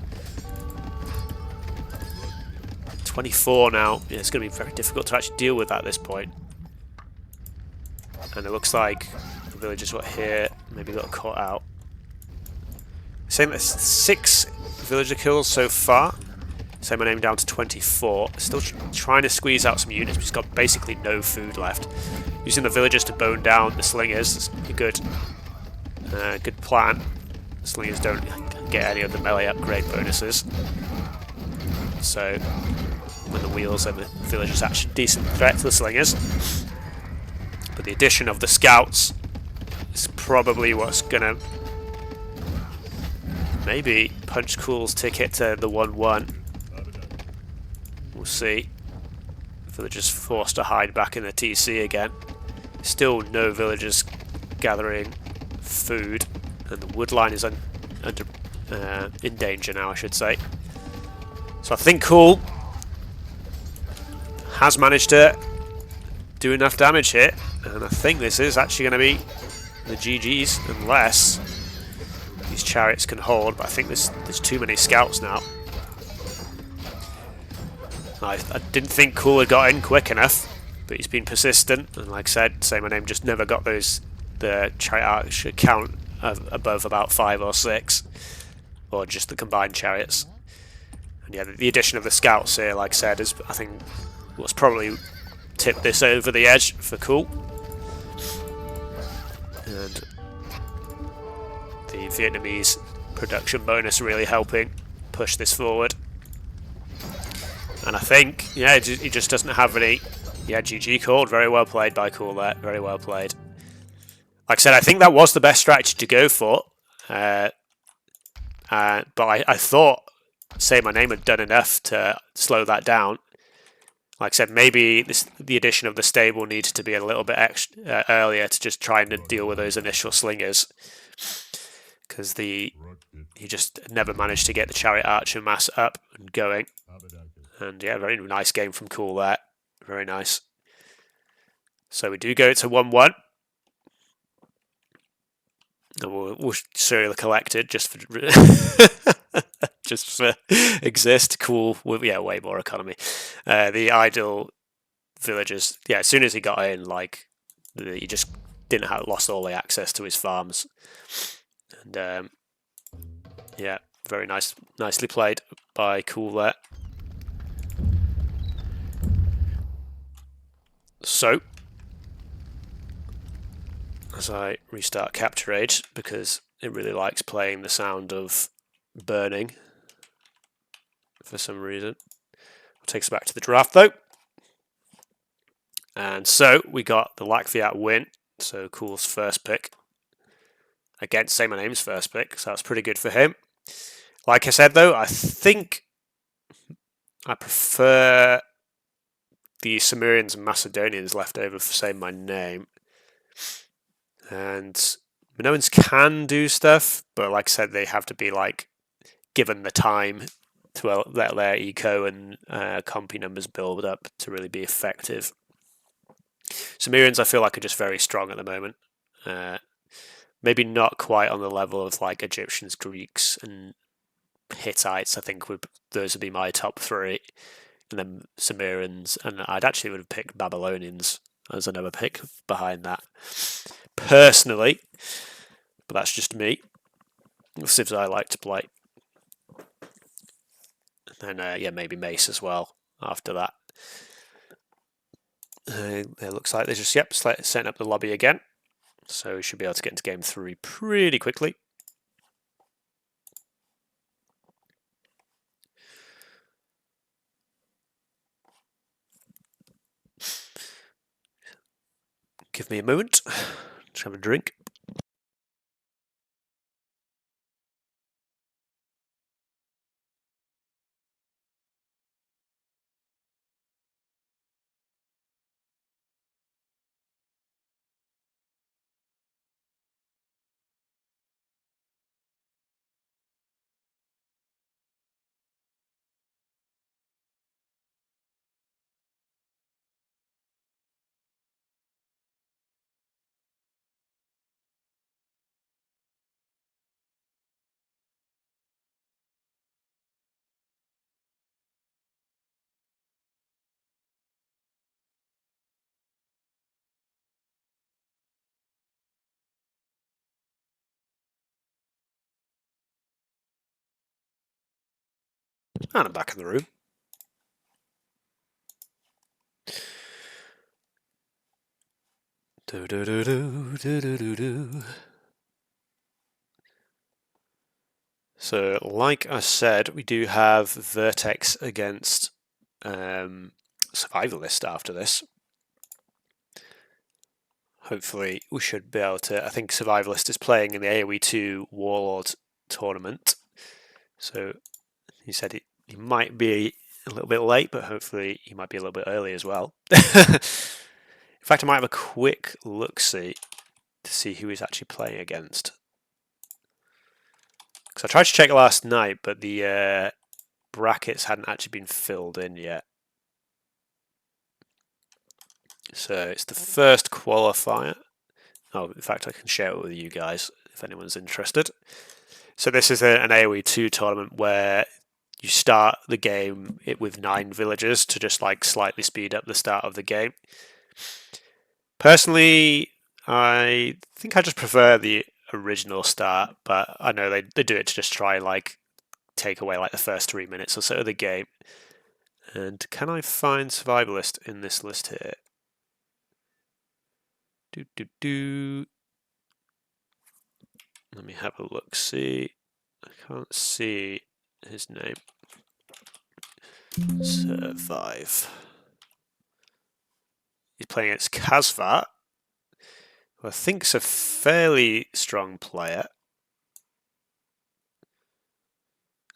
24 now. Yeah, it's going to be very difficult to actually deal with at this point. And it looks like the villagers got here, maybe got caught out. Saying there's 6 villager kills so far. Saymyname down to 24. Still trying to squeeze out some units, but he's got basically no food left. Using the villagers to bone down the slingers is a good plan. The slingers don't get any of the melee upgrade bonuses. So when the wheels and the villagers actually a decent threat to the slingers. But the addition of the scouts is probably what's gonna maybe punch CooL's ticket to the 1-1. We'll see. Villagers forced to hide back in the TC again. Still no villagers gathering food, and the wood line is in danger now, I should say. So I think CooL has managed to do enough damage here, and I think this is actually going to be the GG's, unless these chariots can hold, but I think there's too many scouts now. I didn't think CooL had got in quick enough, but he's been persistent, and like I said, Saymyname just never got the chariot count above about 5 or 6, or just the combined chariots. And yeah, the addition of the scouts here, like I said, is I think what's probably tipped this over the edge for CooL. And the Vietnamese production bonus really helping push this forward. And I think, yeah, he just doesn't have any. Yeah, GG called. Very well played by CooL there. Very well played. Like I said, I think that was the best strategy to go for. But I thought Saymyname had done enough to slow that down. Like I said, maybe the addition of the stable needed to be a little bit earlier to just try and deal with those initial slingers. Because he just never managed to get the chariot archer mass up and going. And yeah, very nice game from CooL there. Very nice. So we do go to 1-1. And we'll serial collected just for just for exist. CooL with way more economy. The idle villagers, yeah, as soon as he got in, like he just didn't have lost all the access to his farms. And yeah, very nicely played by CooL there. So, as I restart Capture Age, because it really likes playing the sound of burning for some reason. I'll take us back to the draft though. And so we got the Latviat win, so CooL's first pick against Saymaname's first pick, so that's pretty good for him. Like I said though, I think I prefer the Sumerians and Macedonians left over for Saymyname. And Minoans can do stuff, but like I said, they have to be like given the time to let their eco and compy numbers build up to really be effective. Sumerians I feel like are just very strong at the moment. Maybe not quite on the level of like Egyptians, Greeks, and Hittites. I think those would be my top 3. And then Sumerians, and I'd actually would have picked Babylonians as another pick behind that. Personally, but that's just me. The civs I like to play. And then, yeah, maybe Mace as well after that. It looks like they're just, setting up the lobby again. So we should be able to get into game 3 pretty quickly. Give me a moment. Just have a drink. And I'm back in the room. Do do do do do do do do. So, like I said, we do have Vertex against Survivalist after this. Hopefully, we should be able to. I think Survivalist is playing in the AOE2 Warlord tournament. So, he said he might be a little bit late, but hopefully, he might be a little bit early as well. In fact, I might have a quick look-see to see who he's actually playing against. Because I tried to check last night, but the brackets hadn't actually been filled in yet. So it's the first qualifier. Oh, in fact, I can share it with you guys if anyone's interested. So this is an AOE2 tournament where you start the game with 9 villagers to just like slightly speed up the start of the game. Personally, I think I just prefer the original start, but I know they do it to just try and like take away like the first 3 minutes or so of the game. And can I find Survivalist in this list here? Let me have a look. See, I can't see his name. Survive. He's playing against Kazvat, who I think is a fairly strong player.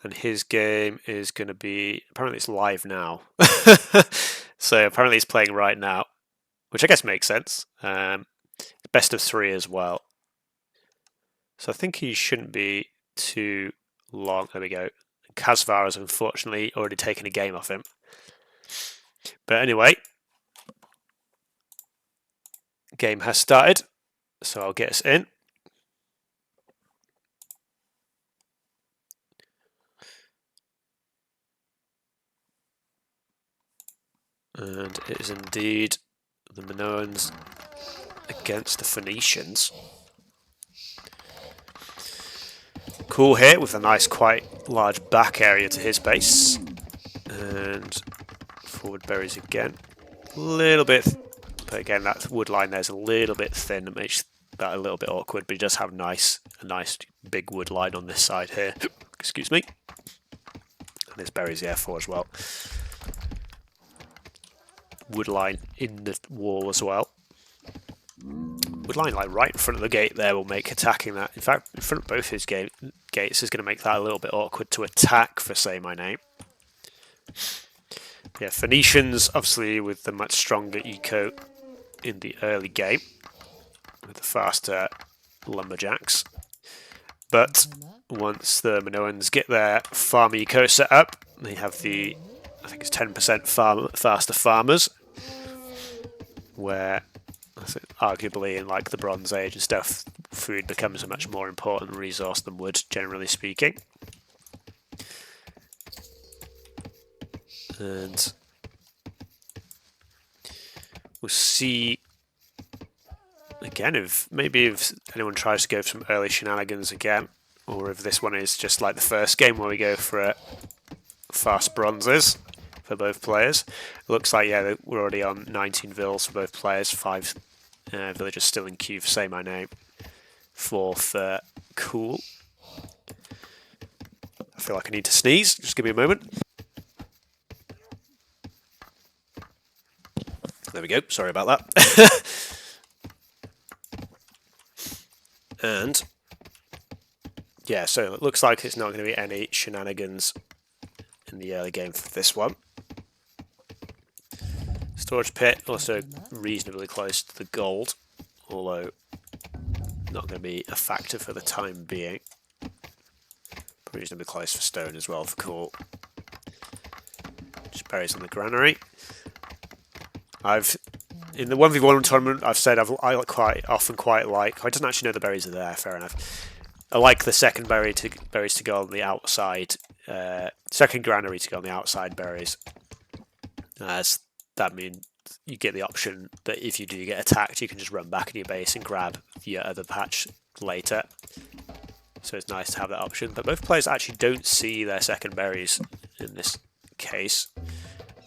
And his game is going to be, apparently it's live now. So apparently he's playing right now, which I guess makes sense. Best of 3 as well. So I think he shouldn't be too long. There we go. Kazvar has unfortunately already taken a game off him. But anyway, game has started, so I'll get us in. And it is indeed the Minoans against the Phoenicians. CooL here with a nice, quite large back area to his base. And forward berries again. A little bit, but again, that wood line there's a little bit thin. It makes that a little bit awkward, but he does have a nice big wood line on this side here. Excuse me. And there's berries there for as well. Wood line in the wall as well. Wood line like right in front of the gate there will make attacking that. In fact, in front of both his gates is going to make that a little bit awkward to attack for Saymyname. Yeah, Phoenicians obviously with the much stronger eco in the early game with the faster lumberjacks. But once the Minoans get their farm eco set up, they have the, I think it's 10% faster farmers, where arguably in like the Bronze Age and stuff, food becomes a much more important resource than wood, generally speaking. And we'll see again if anyone tries to go for some early shenanigans again, or if this one is just like the first game where we go for fast bronzes for both players. It looks like, yeah, we're already on 19 vills for both players, 5 villagers still in queue for Saymyname, 4 for CooL. I feel like I need to sneeze, just give me a moment. There we go, sorry about that. And yeah, so it looks like it's not going to be any shenanigans in the early game for this one. Storage pit also reasonably close to the gold, although not going to be a factor for the time being. Reasonably close for stone as well for CooL. Just berries on the granary. In the 1v1 tournament, I've said I quite often like. I don't actually know the berries are there. Fair enough. I like the second berries to go on the outside. Second granary to go on the outside berries, as that means you get the option that if you do get attacked, you can just run back in your base and grab your other patch later. So it's nice to have that option. But both players actually don't see their second berries in this case,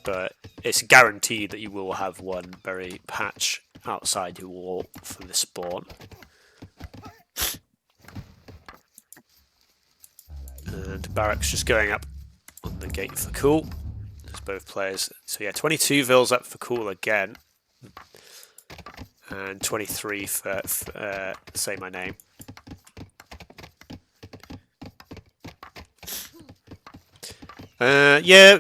but it's guaranteed that you will have one berry patch outside your wall for the spawn. And Barracks just going up on the gate for CooL. There's both players. So yeah, 22 Vils up for CooL again. And 23 for Saymyname. Yeah,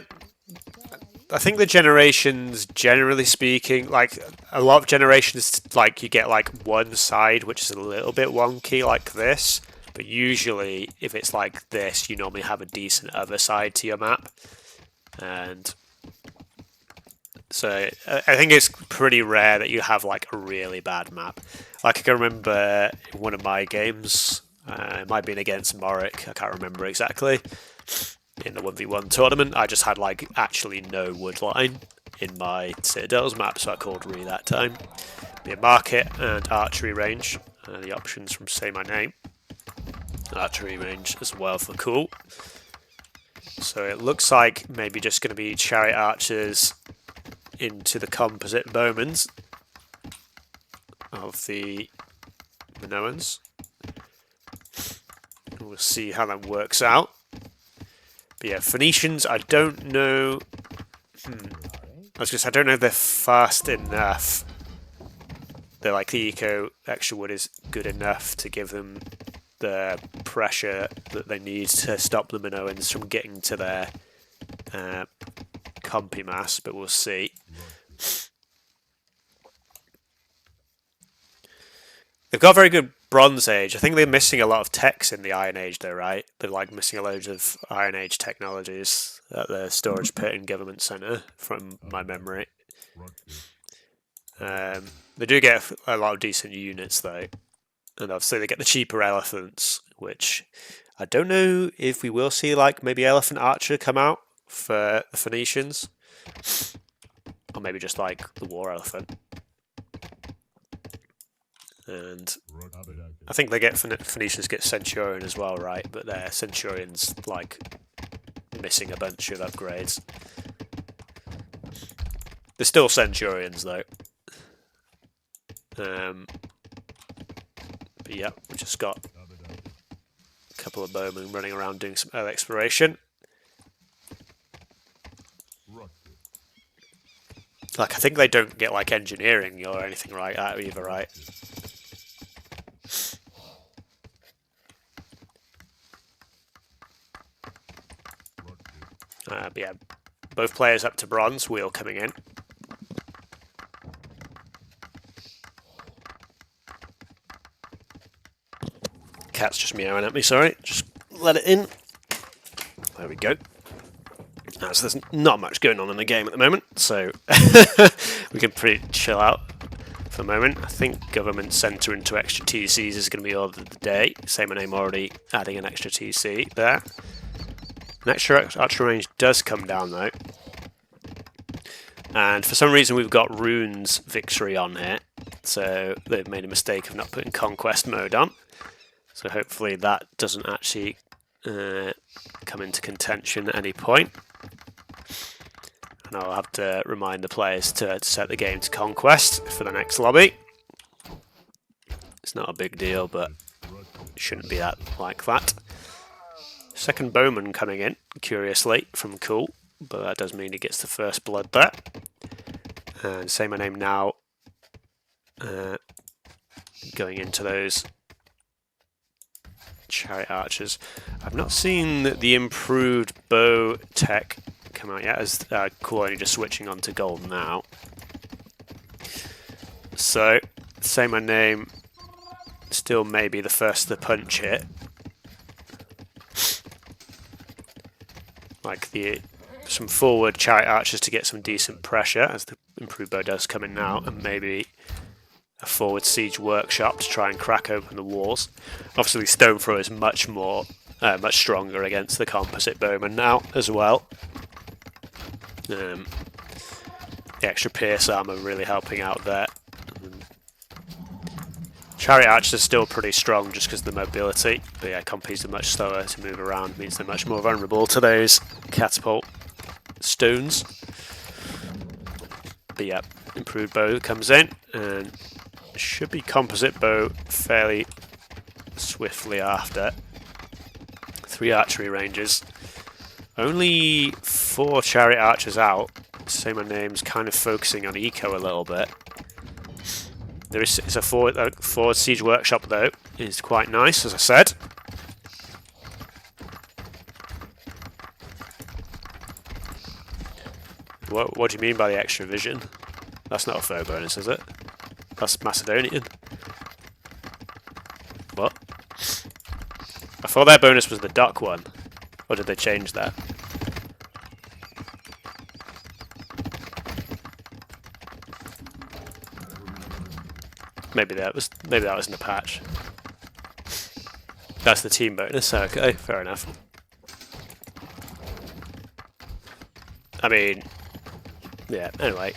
I think the generations, generally speaking, like a lot of generations, like you get like one side which is a little bit wonky like this, but usually if it's like this, you normally have a decent other side to your map. And so I think it's pretty rare that you have like a really bad map. Like I can remember in one of my games, it might have been against Morik, I can't remember exactly, in the 1v1 tournament, I just had like actually no wood line in my Citadel's map, so I called Re that time. The market and archery range, the options from Saymyname. Archery range as well for CooL. So it looks like maybe just going to be chariot archers into the composite bowmans of the Minoans. We'll see how that works out. But yeah, Phoenicians, I don't know. I don't know if they're fast enough. They're like the eco extra wood is good enough to give them the pressure that they need to stop the Minoans from getting to their compy mass, but we'll see. They've got very good Bronze Age. I think they're missing a lot of techs in the Iron Age though, right? They're like missing a load of Iron Age technologies at the storage pit and government centre, from my memory. They do get a lot of decent units though. And obviously they get the cheaper elephants, which I don't know if we will see like maybe Elephant Archer come out for the Phoenicians. Or maybe just like the War Elephant. And I think they get Phoenicians get Centurion as well, right? But their Centurion's like missing a bunch of upgrades. They're still Centurions though. But yeah, we just got a couple of bowmen running around doing some earth exploration. Like I think they don't get like engineering or anything like that either, right? But yeah, both players up to bronze, Wheel coming in. Cat's just meowing at me, sorry. Just let it in. There we go. So there's not much going on in the game at the moment, so we can pretty chill out for a moment. I think government centre into extra TCs is going to be order of the day. Saymyname already adding an extra TC there. An extra archer range does come down though. And for some reason we've got Rune's Victory on here. So they've made a mistake of not putting Conquest mode on. So hopefully that doesn't actually come into contention at any point. And I'll have to remind the players to set the game to Conquest for the next lobby. It's not a big deal, but it shouldn't be that like that. Second bowman coming in, curiously, from CooL, but that does mean he gets the first blood there. And Saymyname now going into those chariot archers. I've not seen the improved bow tech come out yet, as CooL only just switching on to gold now. So, Saymyname still maybe the first to punch it. Like some forward chariot archers to get some decent pressure as the improved bow does come in now, and maybe a forward siege workshop to try and crack open the walls. Obviously stone throw is much stronger against the composite bowman now as well. The extra pierce armor really helping out there. Chariot archers are still pretty strong just because of the mobility, but yeah, compies are much slower to move around, means they're much more vulnerable to those catapult stones. But yeah, improved bow comes in, and should be composite bow fairly swiftly after. 3 archery ranges. Only 4 chariot archers out. Saymayname's kind of focusing on eco a little bit. There is a forward siege workshop though. Is quite nice, as I said. What do you mean by the extra vision? That's not a foe bonus, is it? That's Macedonian. What? I thought their bonus was the duck one. Or did they change that? Maybe that was in the patch. That's the team bonus. Okay, fair enough. I mean, yeah. Anyway,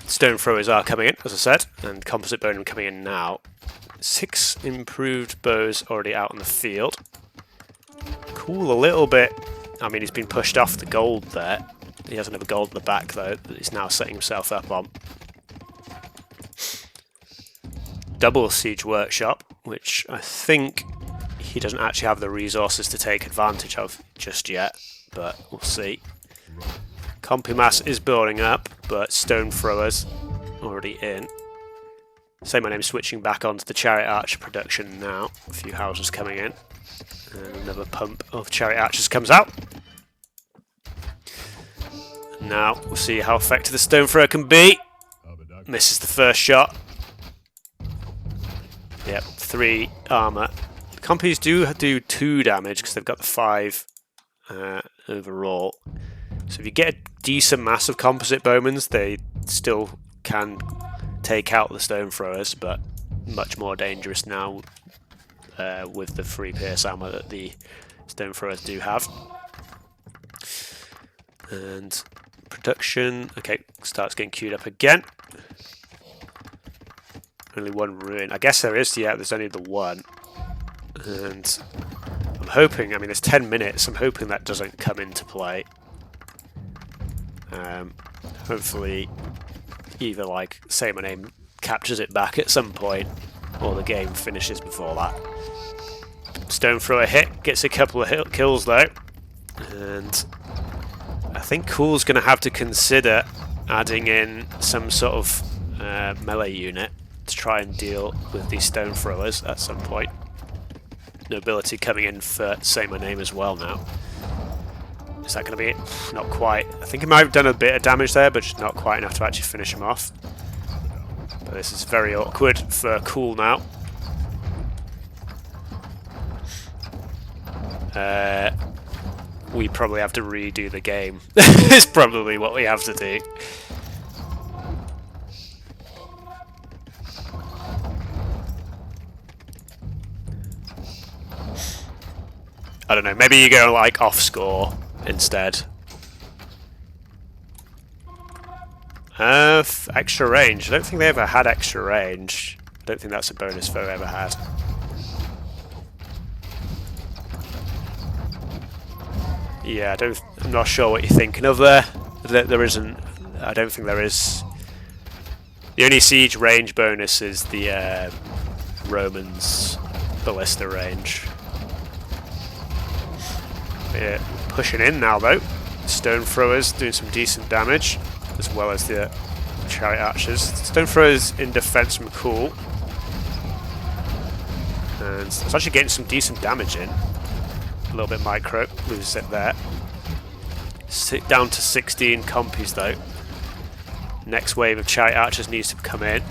stone throwers are coming in, as I said, and composite bowmen coming in now. 6 improved bows already out in the field. CooL a little bit. I mean, he's been pushed off the gold there. He has another gold at the back though that he's now setting himself up on. Double siege workshop, which I think he doesn't actually have the resources to take advantage of just yet, but we'll see. Compimass is building up, but stone throwers already in. Saymyname switching back onto the chariot archer production now. A few houses coming in, and another pump of chariot archers comes out. Now we'll see how effective the stone thrower can be. Misses the first shot. Yep, 3 armor. The compies do 2 damage because they've got the 5 overall. So if you get a decent mass of composite bowmans, they still can take out the stone throwers, but much more dangerous now with the 3 pierce armor that the stone throwers do have. And production, okay, starts getting queued up again. Only 1 ruin. I guess there is, yeah, there's only the 1. And I'm hoping, I mean, there's 10 minutes, I'm hoping that doesn't come into play. Hopefully, either like Saymyname captures it back at some point, or the game finishes before that. Stone thrower hit, gets a couple of kills though. And I think CooL's going to have to consider adding in some sort of melee unit to try and deal with these stone throwers at some point. Nobility coming in for Saymyname as well now. Is that going to be it? Not quite. I think he might have done a bit of damage there, but just not quite enough to actually finish him off. But this is very awkward for CooL now. We probably have to redo the game. It's probably what we have to do. I don't know, maybe you go like off score instead. Extra range. I don't think they ever had extra range. I don't think that's a bonus foe ever had. Yeah, I'm not sure what you're thinking of there. There isn't. I don't think there is. The only siege range bonus is the Romans ballista range. Yeah, pushing in now though. Stone throwers doing some decent damage, as well as the chariot archers. Stone throwers in defense from CooL, and it's actually getting some decent damage in. A little bit micro, loses it there. Down to 16 compies though. Next wave of chariot archers needs to come in.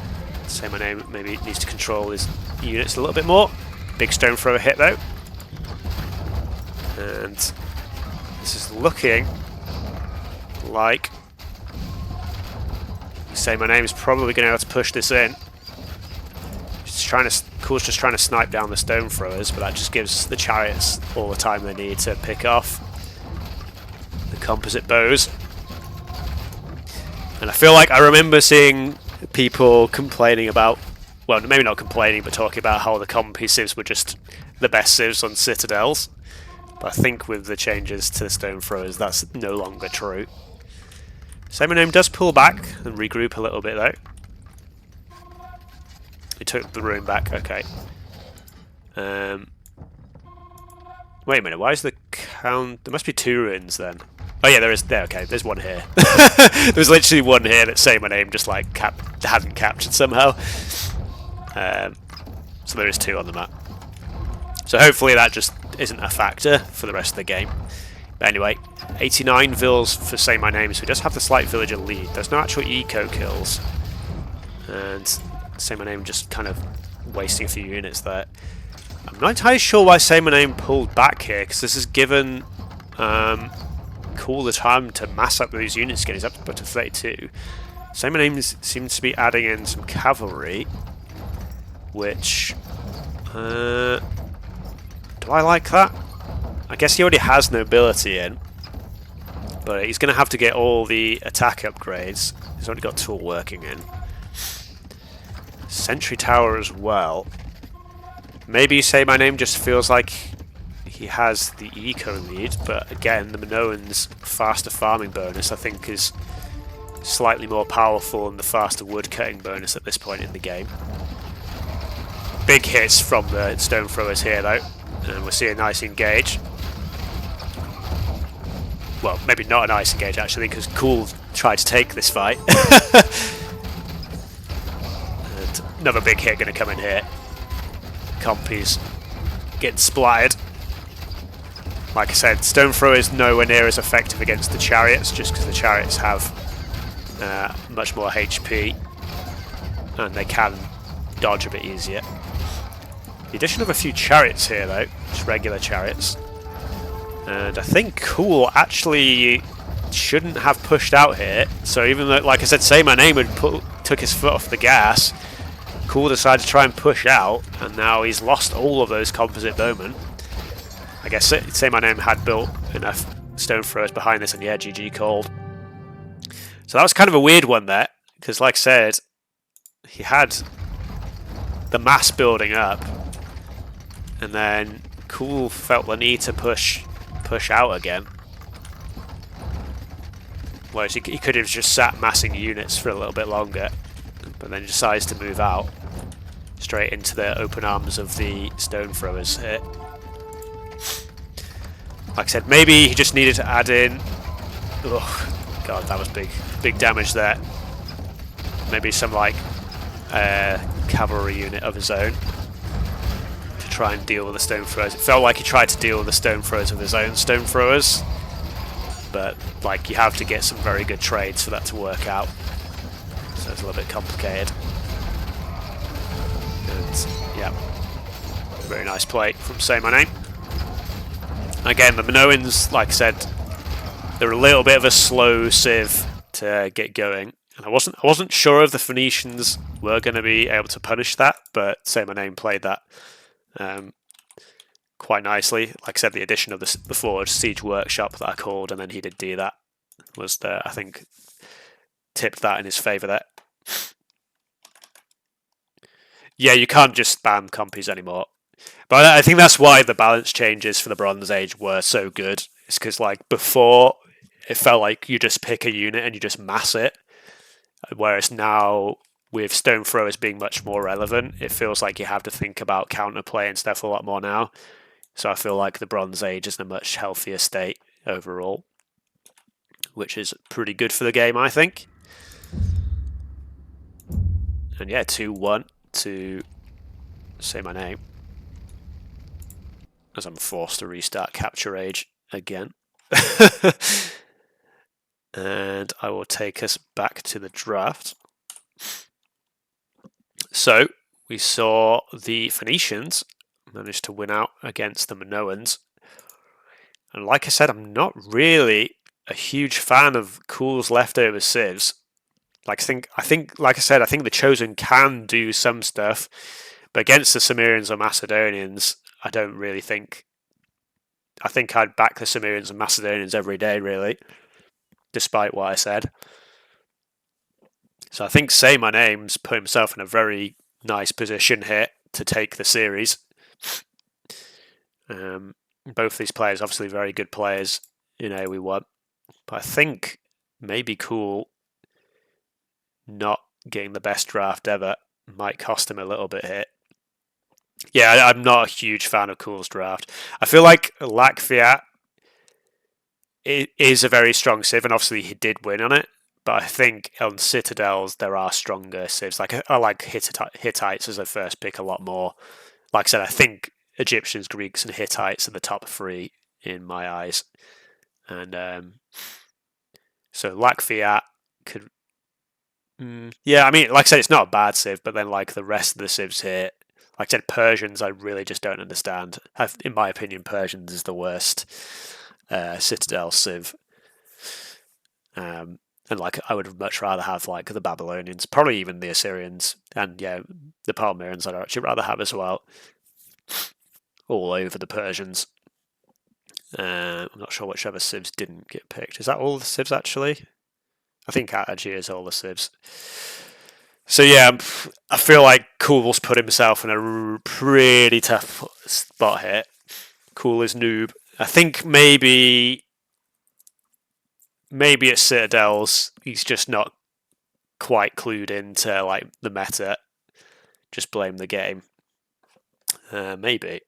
Saymyname maybe needs to control his units a little bit more. Big stone thrower hit though. And this is looking like Saymyname is probably going to have to push this in. CooL's just trying to snipe down the stone throwers, but that just gives the chariots all the time they need to pick off the composite bows. And I feel like I remember seeing people complaining about, well, maybe not complaining, but talking about how the compy civs were just the best civs on Citadels. But I think with the changes to the stone throwers, that's no longer true. Saymyname does pull back and regroup a little bit though. He took the rune back, okay. Wait a minute, why is the count... There must be 2 runes then. Oh yeah, there is. There, okay, there's one here. There's literally one here that Saymyname just like hadn't captured somehow. So there is 2 on the map. So hopefully that just isn't a factor for the rest of the game. But anyway, 89 vills for Saymyname, so he does have the slight villager lead. There's no actual eco kills. And Saymyname just kind of wasting a few units there. I'm not entirely sure why Saymyname pulled back here, because this has given CooL the time to mass up those units again. He's up to 32. Saymyname seems to be adding in some cavalry, which... do I like that? I guess he already has nobility in, but he's going to have to get all the attack upgrades. He's already got tool working in. Sentry tower as well. Maybe Saymyname just feels like he has the eco lead, but again, the Minoan's faster farming bonus I think is slightly more powerful than the faster wood cutting bonus at this point in the game. Big hits from the stone throwers here though, and we'll see a nice engage. Well, maybe not a nice engage actually, because CooL tried to take this fight. And another big hit going to come in here. Compy's getting splattered. Like I said, stone thrower is nowhere near as effective against the chariots, just because the chariots have much more HP and they can dodge a bit easier. The addition of a few chariots here though, just regular chariots. And I think CooL actually shouldn't have pushed out here. So even though, like I said, Saymyname took his foot off the gas, CooL decided to try and push out, and now he's lost all of those composite bowmen. I guess Saymyname had built enough stone throwers behind this, and yeah, GG called. So that was kind of a weird one there, because like I said, he had the mass building up, and then CooL felt the need to push out again. Whereas he could have just sat massing units for a little bit longer, but then decides to move out straight into the open arms of the stone throwers here. Like I said, maybe he just needed to add in... Oh god, that was big damage there. Maybe some like cavalry unit of his own to try and deal with the stone throwers. It felt like he tried to deal with the stone throwers with his own stone throwers, but like you have to get some very good trades for that to work out. So it's a little bit complicated. And yeah, very nice play from Saymyname. Again, the Minoans, like I said, they're a little bit of a slow civ to get going, and I wasn't sure if the Phoenicians were going to be able to punish that, but Saymyname played that quite nicely. Like I said, the addition of the Forge Siege Workshop that I called, and then he did do that, was the, I think, tipped that in his favour there. Yeah, you can't just spam compies anymore. But I think that's why the balance changes for the Bronze Age were so good. It's because like before, it felt like you just pick a unit and you just mass it. Whereas now, with stone throwers being much more relevant, it feels like you have to think about counterplay and stuff a lot more now. So I feel like the Bronze Age is in a much healthier state overall, which is pretty good for the game, I think. And yeah, 2-1 to Saymyname, as I'm forced to restart Capture Age again. And I will take us back to the draft. So we saw the Phoenicians manage to win out against the Minoans. And like I said, I'm not really a huge fan of CooL's leftover civs. Like I think, like I said, I think the Chosen can do some stuff, but against the Cimmerians or Macedonians, I don't really think. I think I'd back the Cimmerians and Macedonians every day, really, despite what I said. So I think Saymyname's put himself in a very nice position here to take the series. Both these players, obviously very good players in AOE1, but I think maybe CooL not getting the best draft ever might cost him a little bit here. Yeah, I'm not a huge fan of CooL's draft. I feel like Latvia is a very strong civ, and obviously he did win on it. But I think on Citadels there are stronger civs. Like I like Hittites as a first pick a lot more. Like I said, I think Egyptians, Greeks, and Hittites are the top three in my eyes. And so Latvia could, yeah. I mean, like I said, it's not a bad civ, but then like the rest of the civs here, like I said, Persians, I really just don't understand. In my opinion, Persians is the worst Citadel civ. And like I would much rather have like the Babylonians, probably even the Assyrians, and yeah, the Palmyrans I'd actually rather have as well, all over the Persians. I'm not sure which other civs didn't get picked. Is that all the civs actually? I think actually is all the civs. So yeah, I feel like CooL's put himself in a pretty tough spot here. CooL is noob. I think maybe at Citadels he's just not quite clued into like the meta. Just blame the game. Maybe.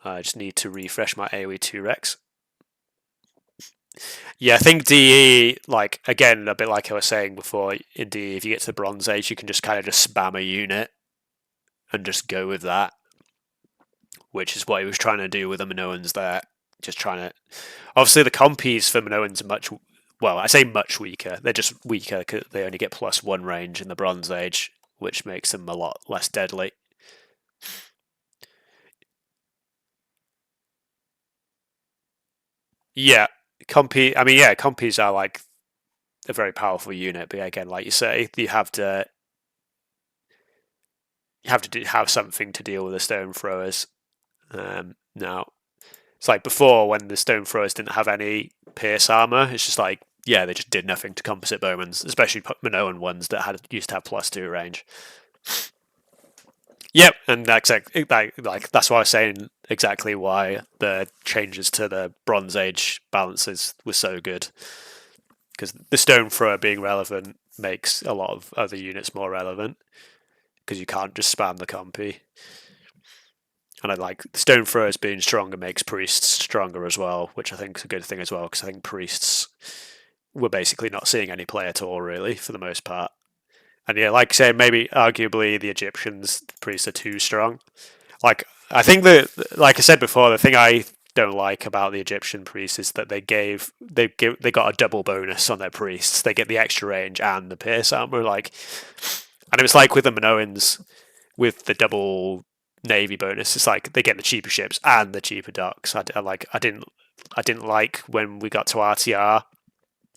I just need to refresh my AOE2 Rex. Yeah, I think DE, like, again, a bit like I was saying before, in DE, if you get to the Bronze Age, you can just kind of just spam a unit and just go with that, which is what he was trying to do with the Minoans there. Just trying to... Obviously, the compies for Minoans are much... Well, I say much weaker. They're just weaker because they only get +1 range in the Bronze Age, which makes them a lot less deadly. Yeah, compies are like a very powerful unit, but again, like you say, you have to have something to deal with the stone throwers. Now, it's like before when the stone throwers didn't have any pierce armor. It's just like they just did nothing to composite bowmans, especially Minoan ones that used to have +2 range. Yep, and that's why I was saying exactly why the changes to the Bronze Age balances were so good, because the stone thrower being relevant makes a lot of other units more relevant, because you can't just spam the compy. And I like stone throwers being stronger makes priests stronger as well, which I think is a good thing as well, because I think priests were basically not seeing any play at all, really, for the most part. And yeah, like I say, maybe arguably the Egyptians priests are too strong. Like I think that, like I said before, the thing I don't like about the Egyptian priests is that they got a double bonus on their priests. They get the extra range and the pierce armor. Like, and it was like with the Minoans with the double navy bonus. It's like they get the cheaper ships and the cheaper docks. I didn't like when we got to RTR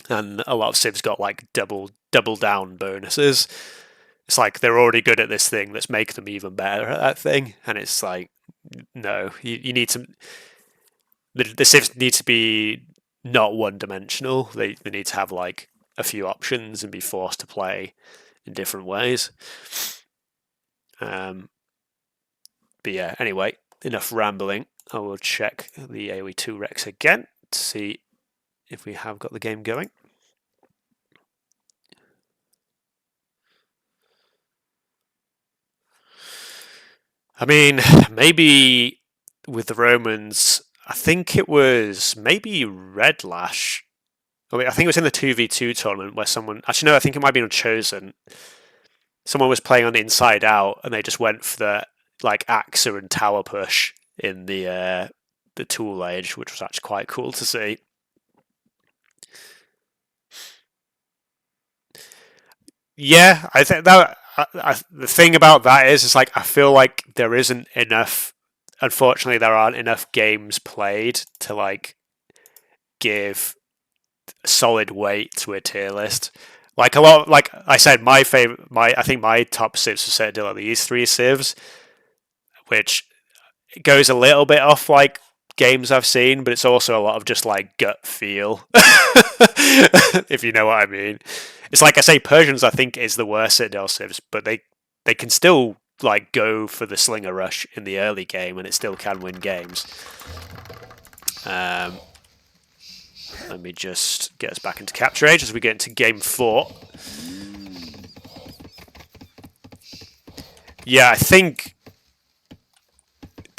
and a lot of civs got like double down bonuses. It's like they're already good at this thing. Let's make them even better at that thing. And it's like, no, you need some. The civs need to be not one dimensional. They need to have like a few options and be forced to play in different ways. But yeah, anyway, enough rambling. I will check the AOE2 Rex again to see if we have got the game going. I mean, maybe with the Romans, I think it was maybe Red Lash. I think it was in the 2v2 tournament where someone... Actually, no, I think it might have been Chosen. Someone was playing on Inside Out and they just went for the like Axa and Tower push in the Tool Age, which was actually quite cool to see. Yeah, I think that the thing about that is, it's like I feel like there isn't enough. Unfortunately, there aren't enough games played to like give solid weight to a tier list. Like a lot, like I said, I think my top civs for Citadel are these 3 civs, which goes a little bit off like games I've seen, but it's also a lot of just like gut feel, if you know what I mean. It's like I say, Persians I think is the worst Citadel civs, but they can still like go for the slinger rush in the early game, and it still can win games. Let me just get us back into capture age as we get into game 4. Yeah, I think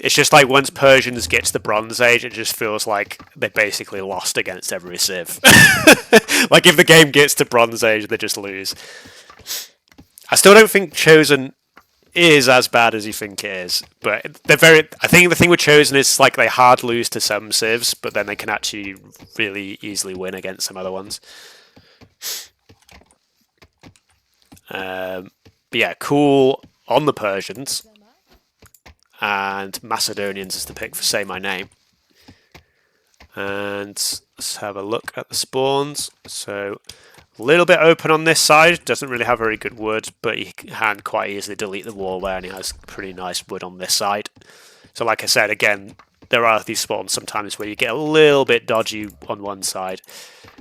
it's just like once Persians get to the Bronze Age, it just feels like they basically lost against every civ. Like if the game gets to Bronze Age, they just lose. I still don't think Chosen is as bad as you think it is, but they're very. I think the thing with Chosen is like they hard lose to some civs, but then they can actually really easily win against some other ones. But yeah, CooL on the Persians, and Macedonians is the pick for Saymyname. And let's have a look at the spawns. So a little bit open on this side, doesn't really have very good wood, but he can quite easily delete the wall there, and he has pretty nice wood on this side. So like I said, again, there are these spawns sometimes where you get a little bit dodgy on one side.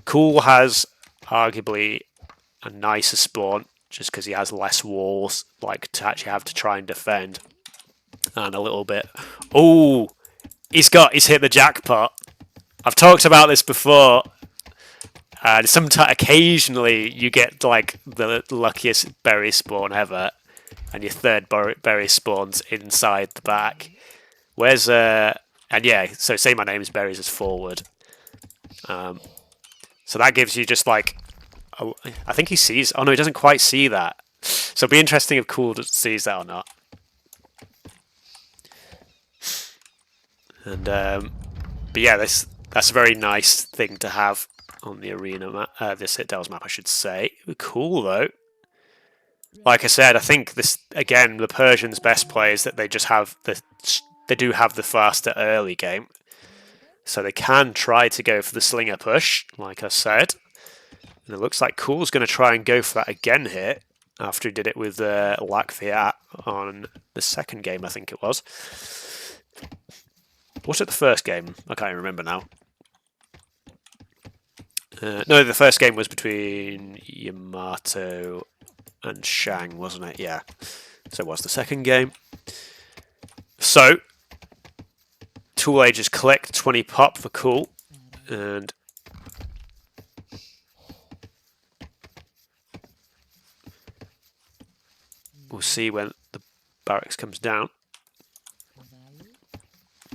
CooL has arguably a nicer spawn, just because he has less walls, like to actually have to try and defend. And a little bit. Oh, he's hit the jackpot. I've talked about this before. And occasionally you get like the luckiest berry spawn ever, and your third berry spawns inside the back. Where's and yeah, so Saymaneme's berries is forward. So that gives you just like, I think he sees. Oh no, he doesn't quite see that. So it'll be interesting if CooL sees that or not. And but yeah, that's a very nice thing to have on the arena map, the Citadel's map, I should say. Cool though. Like I said, I think this again, the Persians' best play is that they just have they do have the faster early game, so they can try to go for the slinger push, like I said. And it looks like CooL's going to try and go for that again here after he did it with Latvia on the second game, I think it was. Was it the first game? I can't even remember now. No, the first game was between Yamato and Shang, wasn't it? Yeah. So it was the second game. So, Tool Age is collect 20 pop for CooL. And we'll see when the barracks comes down.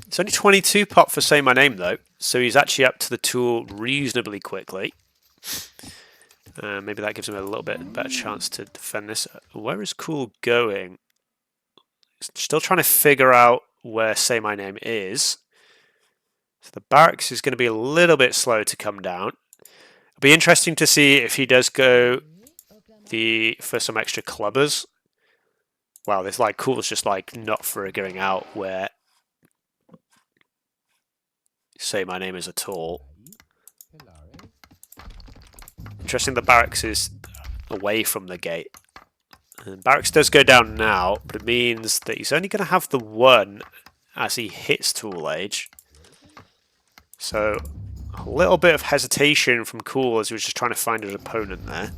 It's only 22 pop for Saymyname though, so he's actually up to the tool reasonably quickly. Maybe that gives him a little bit better chance to defend this. Where is CooL going? Still trying to figure out where Saymyname is. So the barracks is going to be a little bit slow to come down. It'll be interesting to see if he does go for some extra clubbers. Wow, this like CooL's just like not figuring out where Saymyname is at all. Interesting, the barracks is away from the gate. And barracks does go down now, but it means that he's only going to have the one as he hits Tool Age. So a little bit of hesitation from CooL as he was just trying to find an opponent there.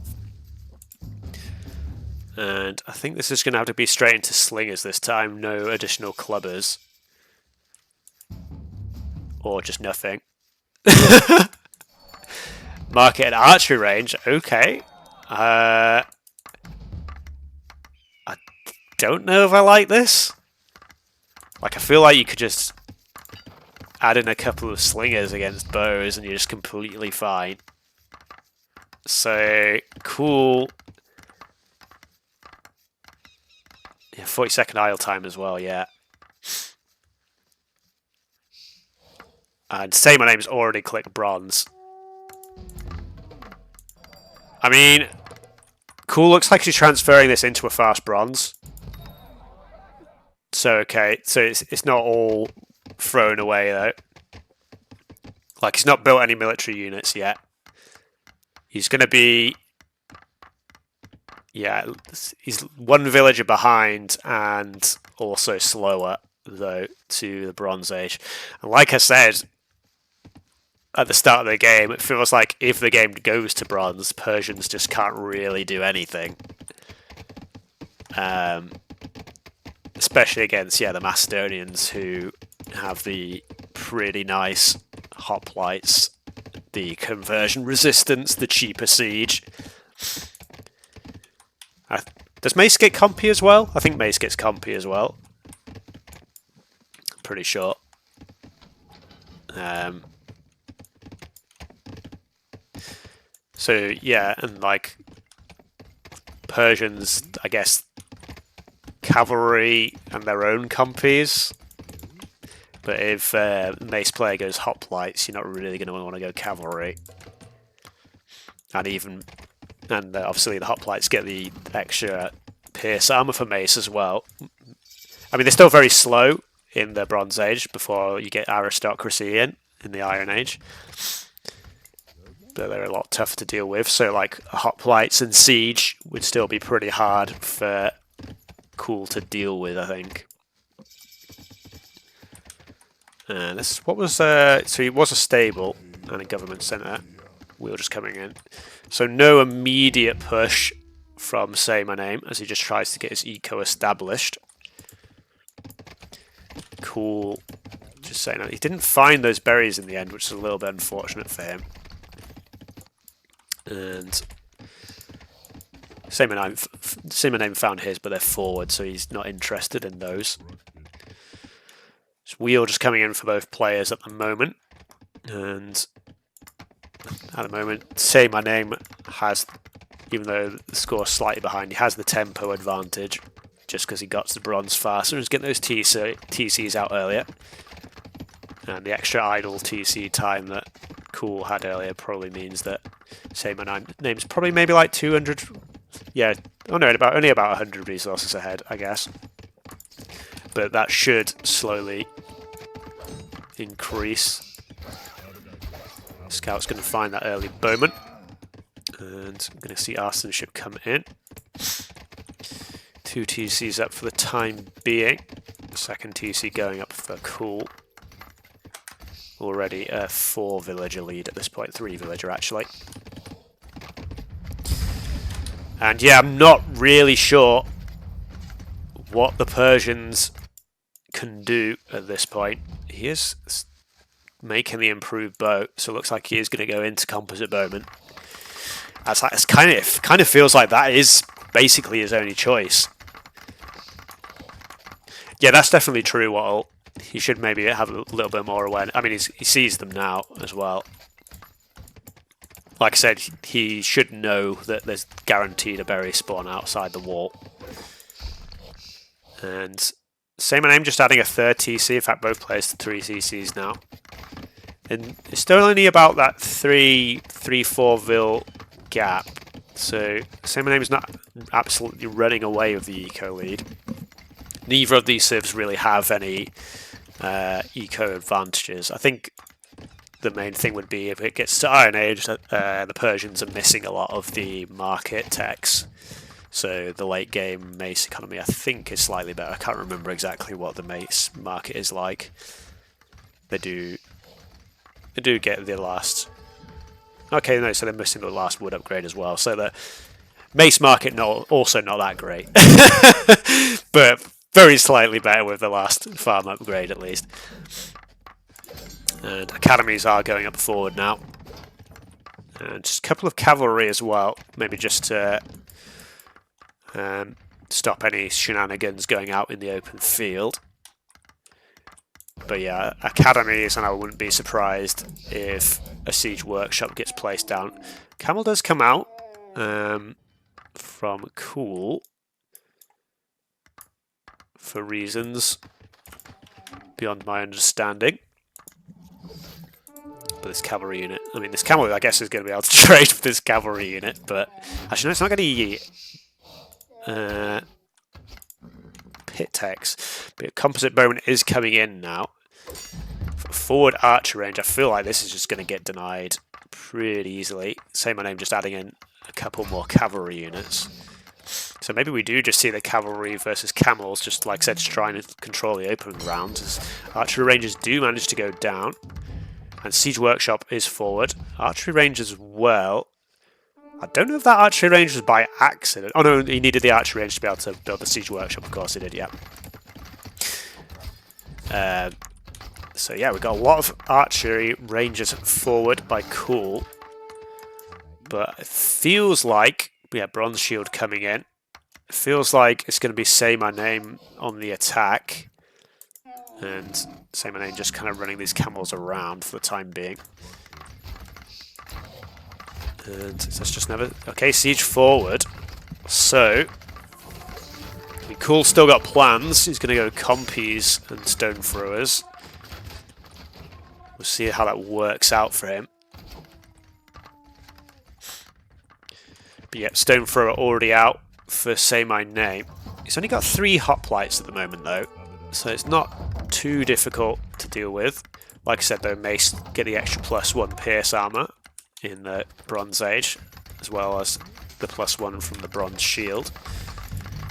And I think this is going to have to be straight into slingers this time, no additional clubbers. Or just nothing. Mark it at archery range. Okay. I don't know if I like this. Like, I feel like you could just add in a couple of slingers against bows and you're just completely fine. So, CooL. Yeah, 40-second idle time as well, yeah. And Saymaneme's already clicked bronze. I mean, CooL looks like he's transferring this into a fast bronze. So, okay, so it's not all thrown away, though. Like, he's not built any military units yet. He's going to be... Yeah, he's one villager behind and also slower, though, to the Bronze Age. And like I said, at the start of the game, it feels like if the game goes to bronze, Persians just can't really do anything. especially against the Macedonians, who have the pretty nice hoplites, the conversion resistance, the cheaper siege. Does Mace get compy as well? I think Mace gets compy as well. I'm pretty sure. So yeah, and like Persians, I guess, cavalry and their own compies. But if Mace player goes hoplites, you're not really going to want to go cavalry. And obviously the hoplites get the extra pierce armor for Mace as well. I mean, they're still very slow in the Bronze Age before you get aristocracy in the Iron Age. But they're a lot tougher to deal with. So like hoplites and siege would still be pretty hard for CooL to deal with, I think. What was so it was a stable and a government centre. We were just coming in. So no immediate push from Saymyname as he just tries to get his eco established. CooL, just saying that he didn't find those berries in the end, which is a little bit unfortunate for him. And Saymyname found his, but they're forward, so he's not interested in those. Wheel just coming in for both players at the moment, and at the moment Saymyname has, even though the score's slightly behind, he has the tempo advantage just because he got to the bronze faster and was getting those TCs out earlier, and the extra idle TC time that CooL had earlier probably means that Saymyname's probably maybe like 200, only about 100 resources ahead, I guess. But that should slowly increase. Scout's going to find that early bowman. And I'm going to see Arsenalship come in. 2 TCs up for the time being. Second TC going up for CooL. Already a 4 villager lead at this point. 3 villager actually. And yeah, I'm not really sure what the Persians can do at this point. He is making the improved bow, so it looks like he is going to go into composite bowman. It's kind of feels like that is basically his only choice. Yeah, that's definitely true. He should maybe have a little bit more awareness. I mean, he sees them now as well. Like I said, he should know that there's guaranteed a berry spawn outside the wall. And Saymyname just adding a 3rd TC. In fact, both players to 3 TCs now. And it's still only about that 3-4 vil gap. So Saymyname is not absolutely running away with the eco lead. Neither of these civs really have any eco advantages. I think the main thing would be if it gets to Iron Age, the Persians are missing a lot of the market techs. So the late game Mace economy, I think, is slightly better. I can't remember exactly what the Mace market is like. They do get the last. Okay, no, so they're missing the last wood upgrade as well. So the Mace market also not that great, but very slightly better with the last farm upgrade at least. And academies are going up forward now, and just a couple of cavalry as well, maybe just to stop any shenanigans going out in the open field. But yeah, academies, and I wouldn't be surprised if a siege workshop gets placed down. Camel does come out from CooL for reasons beyond my understanding. But this cavalry unit, I mean, this camel, I guess, is going to be able to trade with this cavalry unit, but actually, no, it's not going to pit text. But composite bowman is coming in now. For forward archer range, I feel like this is just going to get denied pretty easily. Saymyname just adding in a couple more cavalry units. So maybe we do just see the cavalry versus camels, just like I said, to try and control the open ground. As archery ranges do manage to go down. And siege workshop is forward. Archery range as well. I don't know if that archery range was by accident. Oh no, he needed the archery range to be able to build the siege workshop. Of course he did, yeah. So yeah, we've got a lot of archery ranges forward by CooL. But it feels like, yeah, Bronze Shield coming in. It feels like it's going to be Saymyname on the attack. And Saymyname just kind of running these camels around for the time being. And that's just never... Okay, siege forward. So, I mean, CooL's still got plans. He's going to go compies and stone throwers. We'll see how that works out for him. But yeah, stone thrower already out for Saymyname. He's only got 3 hoplites at the moment though, so it's not too difficult to deal with. Like I said though, Mace get the extra +1 pierce armor in the Bronze Age, as well as the +1 from the Bronze Shield.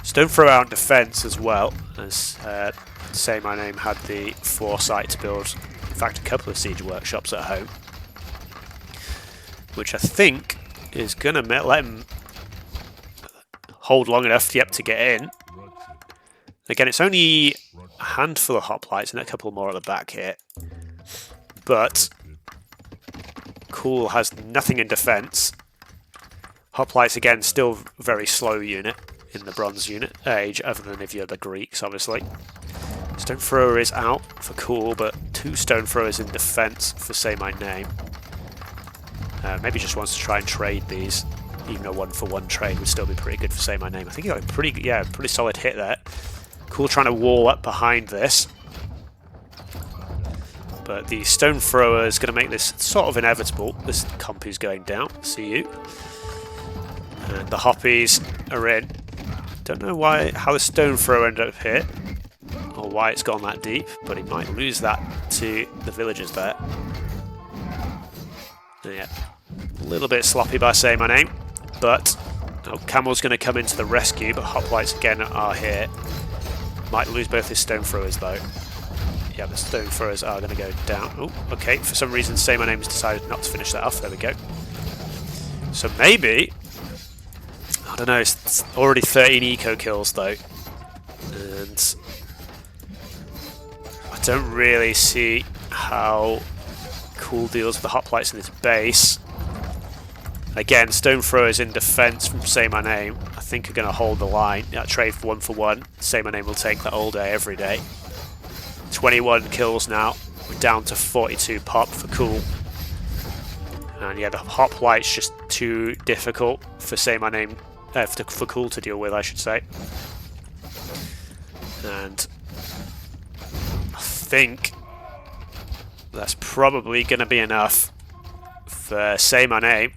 Stone throw out in defense as well, as Saymyname had the foresight to build, in fact, a couple of siege workshops at home, which I think is going to let him hold long enough, yep, to get in. Again, it's only a handful of hoplites and a couple more at the back here. But CooL has nothing in defense. Hoplites, again, still very slow unit in the Bronze unit age, other than if you're the Greeks, obviously. Stone thrower is out for CooL, but 2 stone throwers in defense for Saymyname. Maybe just wants to try and trade these. Even a 1-for-1 trade would still be pretty good for Saymyname. I think he got a pretty solid hit there. CooL trying to wall up behind this. But the stone thrower is going to make this sort of inevitable. This compy's going down. See you. And the hoppies are in. Don't know how the stone thrower ended up here, or why it's gone that deep, but he might lose that to the villagers there. Yeah, a little bit sloppy by Saymyname, but Camel's going to come into the rescue, but hoplites again are here. Might lose both his stone throwers though. Yeah, the stone throwers are going to go down. Oh, okay, for some reason Saymyname has decided not to finish that off. There we go. So maybe, I don't know, it's already 13 eco kills though, and I don't really see how CooL deals with the hoplites in his base. Again, stone throwers in defense from Saymyname, I think are going to hold the line. That trade for 1-for-1. Saymyname will take that all day, every day. 21 kills now. We're down to 42 pop for CooL. And yeah, the hoplite's just too difficult for Saymyname, for CooL to deal with, I should say. And I think that's probably going to be enough for Saymyname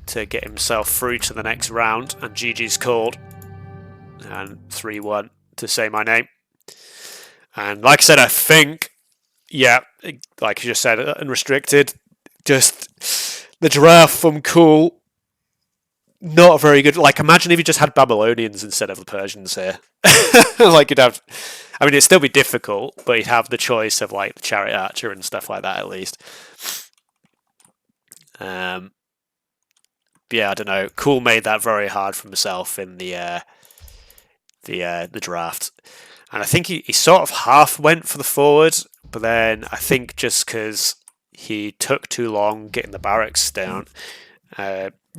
to get himself through to the next round, and GG's called, and 3-1 to Saymyname. And like I said, I think, yeah, like you just said, unrestricted, just the draft from CooL, not very good. Like, imagine if you just had Babylonians instead of the Persians here. Like, you'd have, I mean, it'd still be difficult, but you'd have the choice of like the Chariot Archer and stuff like that at least. Yeah, I don't know. CooL made that very hard for himself in the draft, and I think he sort of half went for the forward, but then I think just because he took too long getting the barracks down,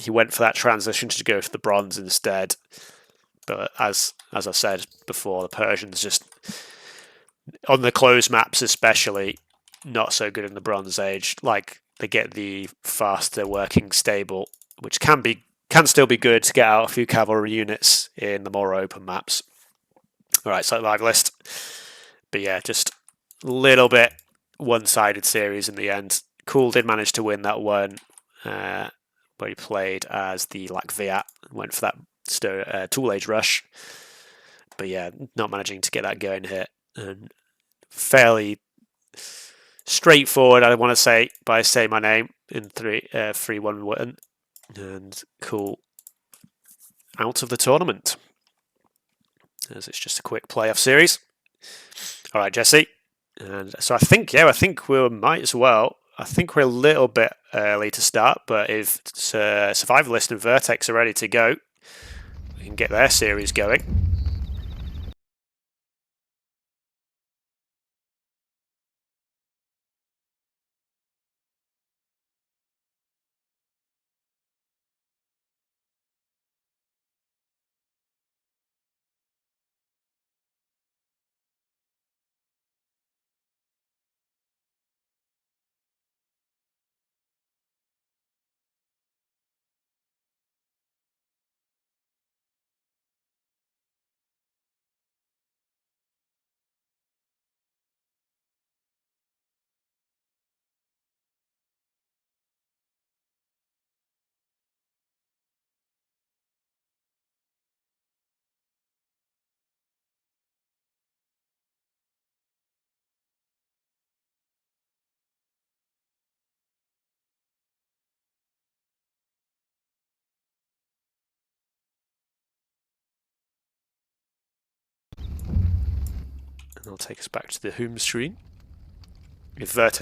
he went for that transition to go for the bronze instead. But as I said before, the Persians just on the closed maps especially not so good in the Bronze Age. Like, they get the faster working stable, which can still be good to get out a few cavalry units in the more open maps. Alright, so live list. But yeah, just a little bit one-sided series in the end. CooL did manage to win that one where he played as the Latviat and went for that Tool Age rush. But yeah, not managing to get that going here. And fairly straightforward, I want to say, by Saymyname in 3-1 win. And CooL out of the tournament, as it's just a quick playoff series. All right, Jesse. And so I think we might as well. I think we're a little bit early to start, but if Survivalist and Vertex are ready to go, we can get their series going. And I'll take us back to the home screen. If Vertex